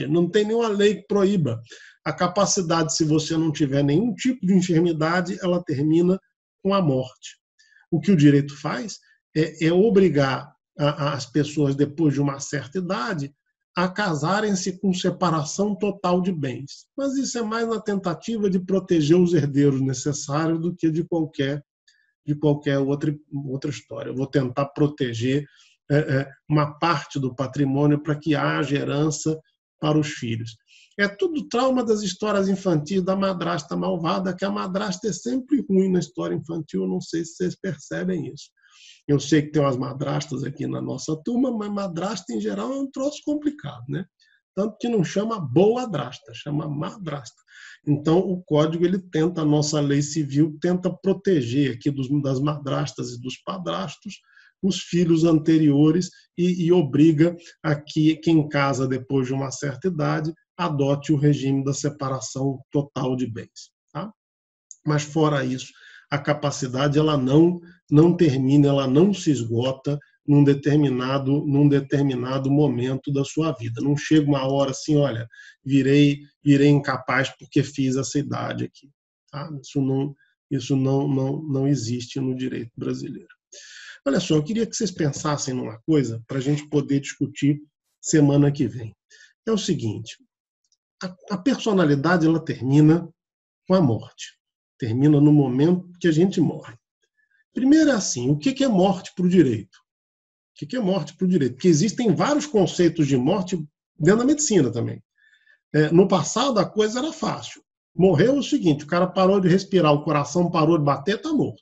não tem nenhuma lei que proíba. A capacidade, se você não tiver nenhum tipo de enfermidade, ela termina com a morte. O que o direito faz é obrigar as pessoas, depois de uma certa idade, a casarem-se com separação total de bens. Mas isso é mais na tentativa de proteger os herdeiros necessários do que de qualquer outra história. Eu vou tentar proteger uma parte do patrimônio para que haja herança para os filhos. É tudo trauma das histórias infantis da madrasta malvada, que a madrasta é sempre ruim na história infantil. Eu não sei se vocês percebem isso. Eu sei que tem umas madrastas aqui na nossa turma, mas madrasta, em geral, é um troço complicado, né? Tanto que não chama boadrasta, chama madrasta. Então, o Código, ele tenta, a nossa lei civil, tenta proteger aqui das madrastas e dos padrastos os filhos anteriores e obriga a que quem casa depois de uma certa idade adote o regime da separação total de bens. Tá? Mas, fora isso, a capacidade ela não termina, ela não se esgota num determinado momento da sua vida. Não chega uma hora assim, olha, virei incapaz porque fiz essa idade aqui. Tá? Isso não existe no direito brasileiro. Olha só, eu queria que vocês pensassem numa coisa para a gente poder discutir semana que vem. É o seguinte, a personalidade ela termina com a morte. Termina no momento que a gente morre. Primeiro é assim, o que é morte para o direito? O que é morte para o direito? Porque existem vários conceitos de morte dentro da medicina também. No passado a coisa era fácil. Morreu o seguinte, o cara parou de respirar, o coração parou de bater, está morto.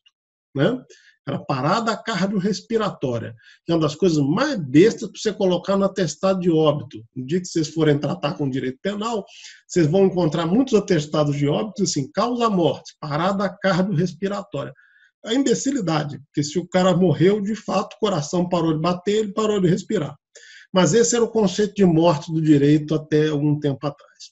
Né? Era parada cardiorrespiratória, que é uma das coisas mais bestas para você colocar no atestado de óbito. No dia que vocês forem tratar com direito penal, vocês vão encontrar muitos atestados de óbito, assim, causa-morte, parada cardiorrespiratória. A imbecilidade, porque se o cara morreu, de fato, o coração parou de bater, ele parou de respirar. Mas esse era o conceito de morte do direito até algum tempo atrás.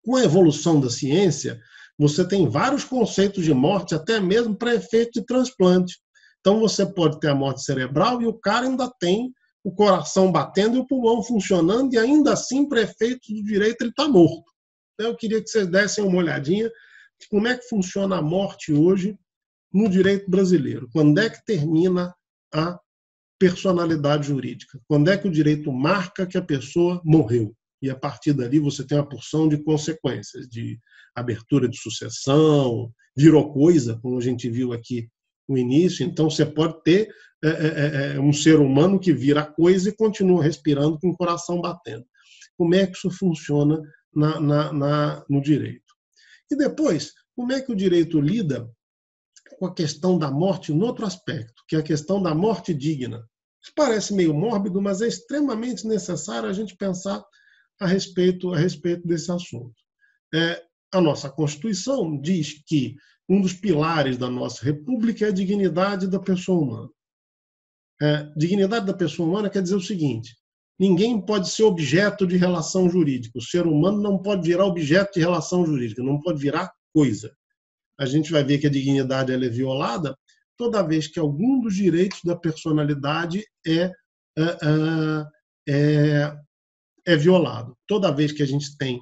Com a evolução da ciência, você tem vários conceitos de morte, até mesmo para efeito de transplante. Então, você pode ter a morte cerebral e o cara ainda tem o coração batendo e o pulmão funcionando, e ainda assim, para efeito do direito, ele está morto. Então, eu queria que vocês dessem uma olhadinha de como é que funciona a morte hoje no direito brasileiro. Quando é que termina a personalidade jurídica? Quando é que o direito marca que a pessoa morreu? E a partir dali você tem uma porção de consequências, de abertura de sucessão, virou coisa, como a gente viu aqui no início. Então você pode ter um ser humano que vira coisa e continua respirando com o coração batendo. Como é que isso funciona no direito? E depois, como é que o direito lida com a questão da morte no outro aspecto, que é a questão da morte digna? Isso parece meio mórbido, mas é extremamente necessário a gente pensar a respeito desse assunto. A nossa Constituição diz que um dos pilares da nossa República é a dignidade da pessoa humana. Dignidade da pessoa humana quer dizer o seguinte: ninguém pode ser objeto de relação jurídica. O ser humano não pode virar objeto de relação jurídica, não pode virar coisa. A gente vai ver que a dignidade ela é violada toda vez que algum dos direitos da personalidade é é violado. Toda vez que a gente tem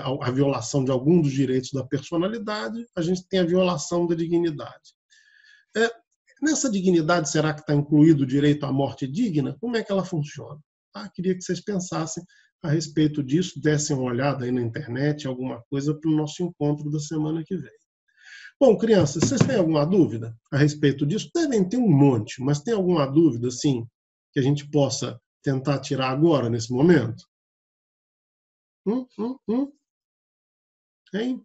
a violação de algum dos direitos da personalidade, a gente tem a violação da dignidade. Nessa dignidade, será que está incluído o direito à morte digna? Como é que ela funciona? Queria que vocês pensassem a respeito disso, dessem uma olhada aí na internet, alguma coisa para o nosso encontro da semana que vem. Bom, crianças, vocês têm alguma dúvida a respeito disso? Devem ter um monte, mas tem alguma dúvida, assim, que a gente possa tentar tirar agora, nesse momento? Hein?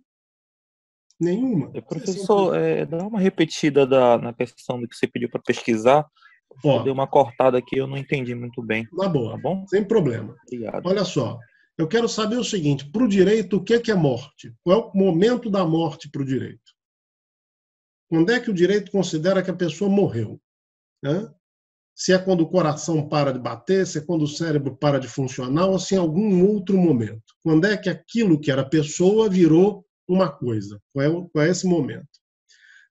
Nenhuma? Professor, dá uma repetida na questão do que você pediu para pesquisar. Eu dei uma cortada aqui, eu não entendi muito bem. Tá bom, tá bom? Sem problema. Obrigado. Olha só, eu quero saber o seguinte, para o direito, o que é morte? Qual é o momento da morte para o direito? Quando é que o direito considera que a pessoa morreu? Se é quando o coração para de bater, se é quando o cérebro para de funcionar, ou se em algum outro momento. Quando é que aquilo que era pessoa virou uma coisa? Qual é esse momento?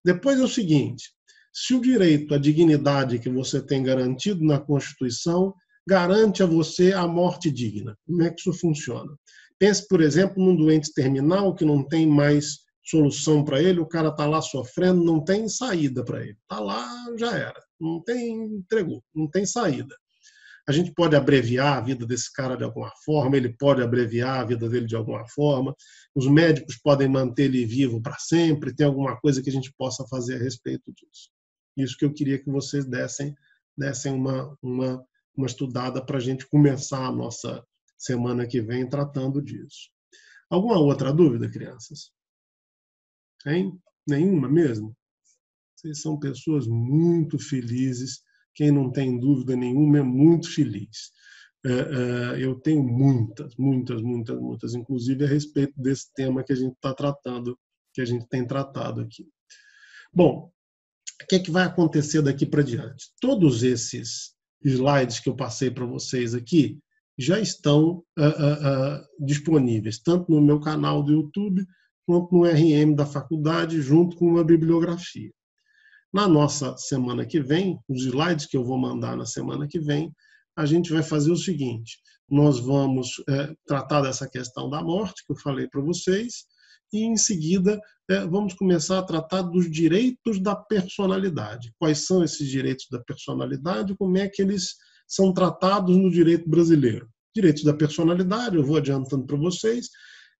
Depois é o seguinte, se o direito à dignidade que você tem garantido na Constituição garante a você a morte digna. Como é que isso funciona? Pense, por exemplo, num doente terminal que não tem mais solução para ele, o cara está lá sofrendo, não tem saída para ele. Está lá, já era. Não tem, entregou, não tem saída. A gente pode abreviar a vida desse cara de alguma forma, ele pode abreviar a vida dele de alguma forma, os médicos podem manter ele vivo para sempre, tem alguma coisa que a gente possa fazer a respeito disso. Isso que eu queria que vocês dessem uma estudada para a gente começar a nossa semana que vem tratando disso. Alguma outra dúvida, crianças? Hein? Nenhuma mesmo? Vocês são pessoas muito felizes. Quem não tem dúvida nenhuma é muito feliz. Eu tenho muitas, inclusive a respeito desse tema que a gente está tratando, que a gente tem tratado aqui. Bom, o que é que vai acontecer daqui para diante? Todos esses slides que eu passei para vocês aqui já estão disponíveis, tanto no meu canal do YouTube, quanto no RM da faculdade, junto com uma bibliografia. Na nossa semana que vem, os slides que eu vou mandar na semana que vem, a gente vai fazer o seguinte, nós vamos tratar dessa questão da morte, que eu falei para vocês, e em seguida vamos começar a tratar dos direitos da personalidade. Quais são esses direitos da personalidade, como é que eles são tratados no direito brasileiro. Direitos da personalidade, eu vou adiantando para vocês,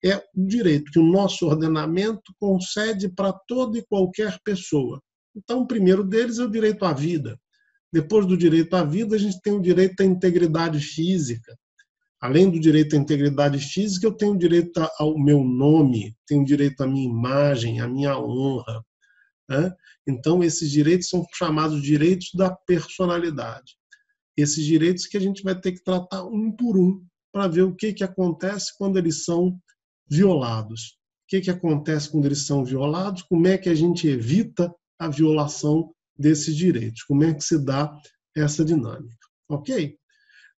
é o direito que o nosso ordenamento concede para toda e qualquer pessoa. Então, o primeiro deles é o direito à vida. Depois do direito à vida, a gente tem o direito à integridade física. Além do direito à integridade física, eu tenho direito ao meu nome, tenho direito à minha imagem, à minha honra. Então, esses direitos são chamados direitos da personalidade. Esses direitos que a gente vai ter que tratar um por um, para ver o que acontece quando eles são violados. O que acontece quando eles são violados, como é que a gente evita a violação desses direitos, como é que se dá essa dinâmica. Ok?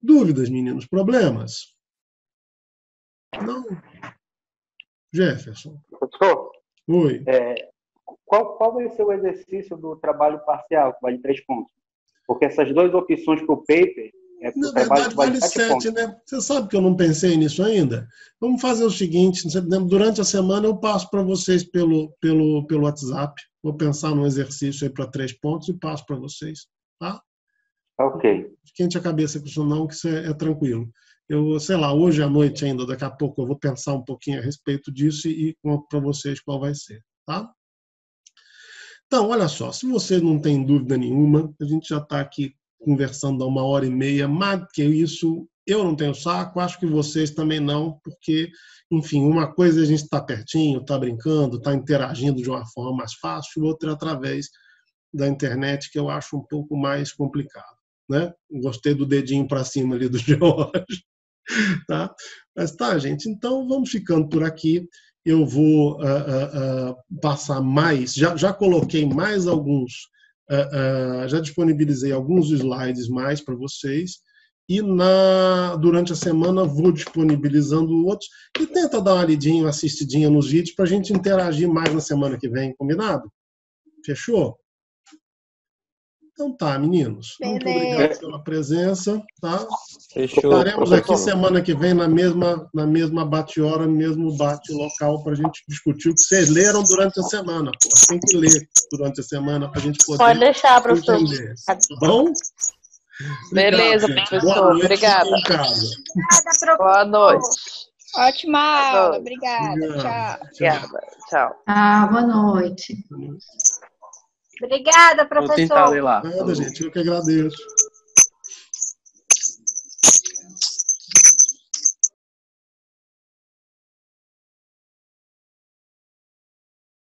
Dúvidas, meninos? Problemas? Não? Jefferson? Professor? Oi. Qual vai ser o exercício do trabalho parcial, que vale 3 pontos? Porque essas duas opções para o paper... Na verdade, vale 7, né? Você sabe que eu não pensei nisso ainda? Vamos fazer o seguinte, durante a semana eu passo para vocês pelo WhatsApp. Vou pensar num exercício aí para 3 pontos e passo para vocês. Tá? Ok. Esquente a cabeça com isso não, que isso é tranquilo. Eu, sei lá, hoje à noite ainda, daqui a pouco eu vou pensar um pouquinho a respeito disso e conto para vocês qual vai ser. Tá? Então, olha só, se vocês não têm dúvida nenhuma, a gente já está aqui conversando há 1h30, mais do que isso, eu não tenho saco, acho que vocês também não, porque, enfim, uma coisa é a gente está pertinho, está brincando, está interagindo de uma forma mais fácil, outra através da internet, que eu acho um pouco mais complicado. Né? Gostei do dedinho para cima ali do George. Tá? Mas tá, gente, então vamos ficando por aqui. Eu vou passar mais, já coloquei mais alguns, já disponibilizei alguns slides mais para vocês e durante a semana vou disponibilizando outros e tenta dar uma lidinha, uma assistidinha nos vídeos para a gente interagir mais na semana que vem, combinado? Fechou? Então tá, meninos. Muito obrigado pela presença, tá? Fechou. Estaremos aqui semana que vem na mesma bate-hora, no mesmo bate-local, para a gente discutir o que vocês leram durante a semana. Pô. Tem que ler durante a semana para a gente poder Pode deixar, professor. entender. Tá bom? Beleza, gente. professor. Obrigada. Boa noite. Ótima aula. Obrigada. Tchau. Obrigada. Tchau. Boa noite. Obrigada, Vou tentar ler professor. lá. Nada, gente. Eu que agradeço.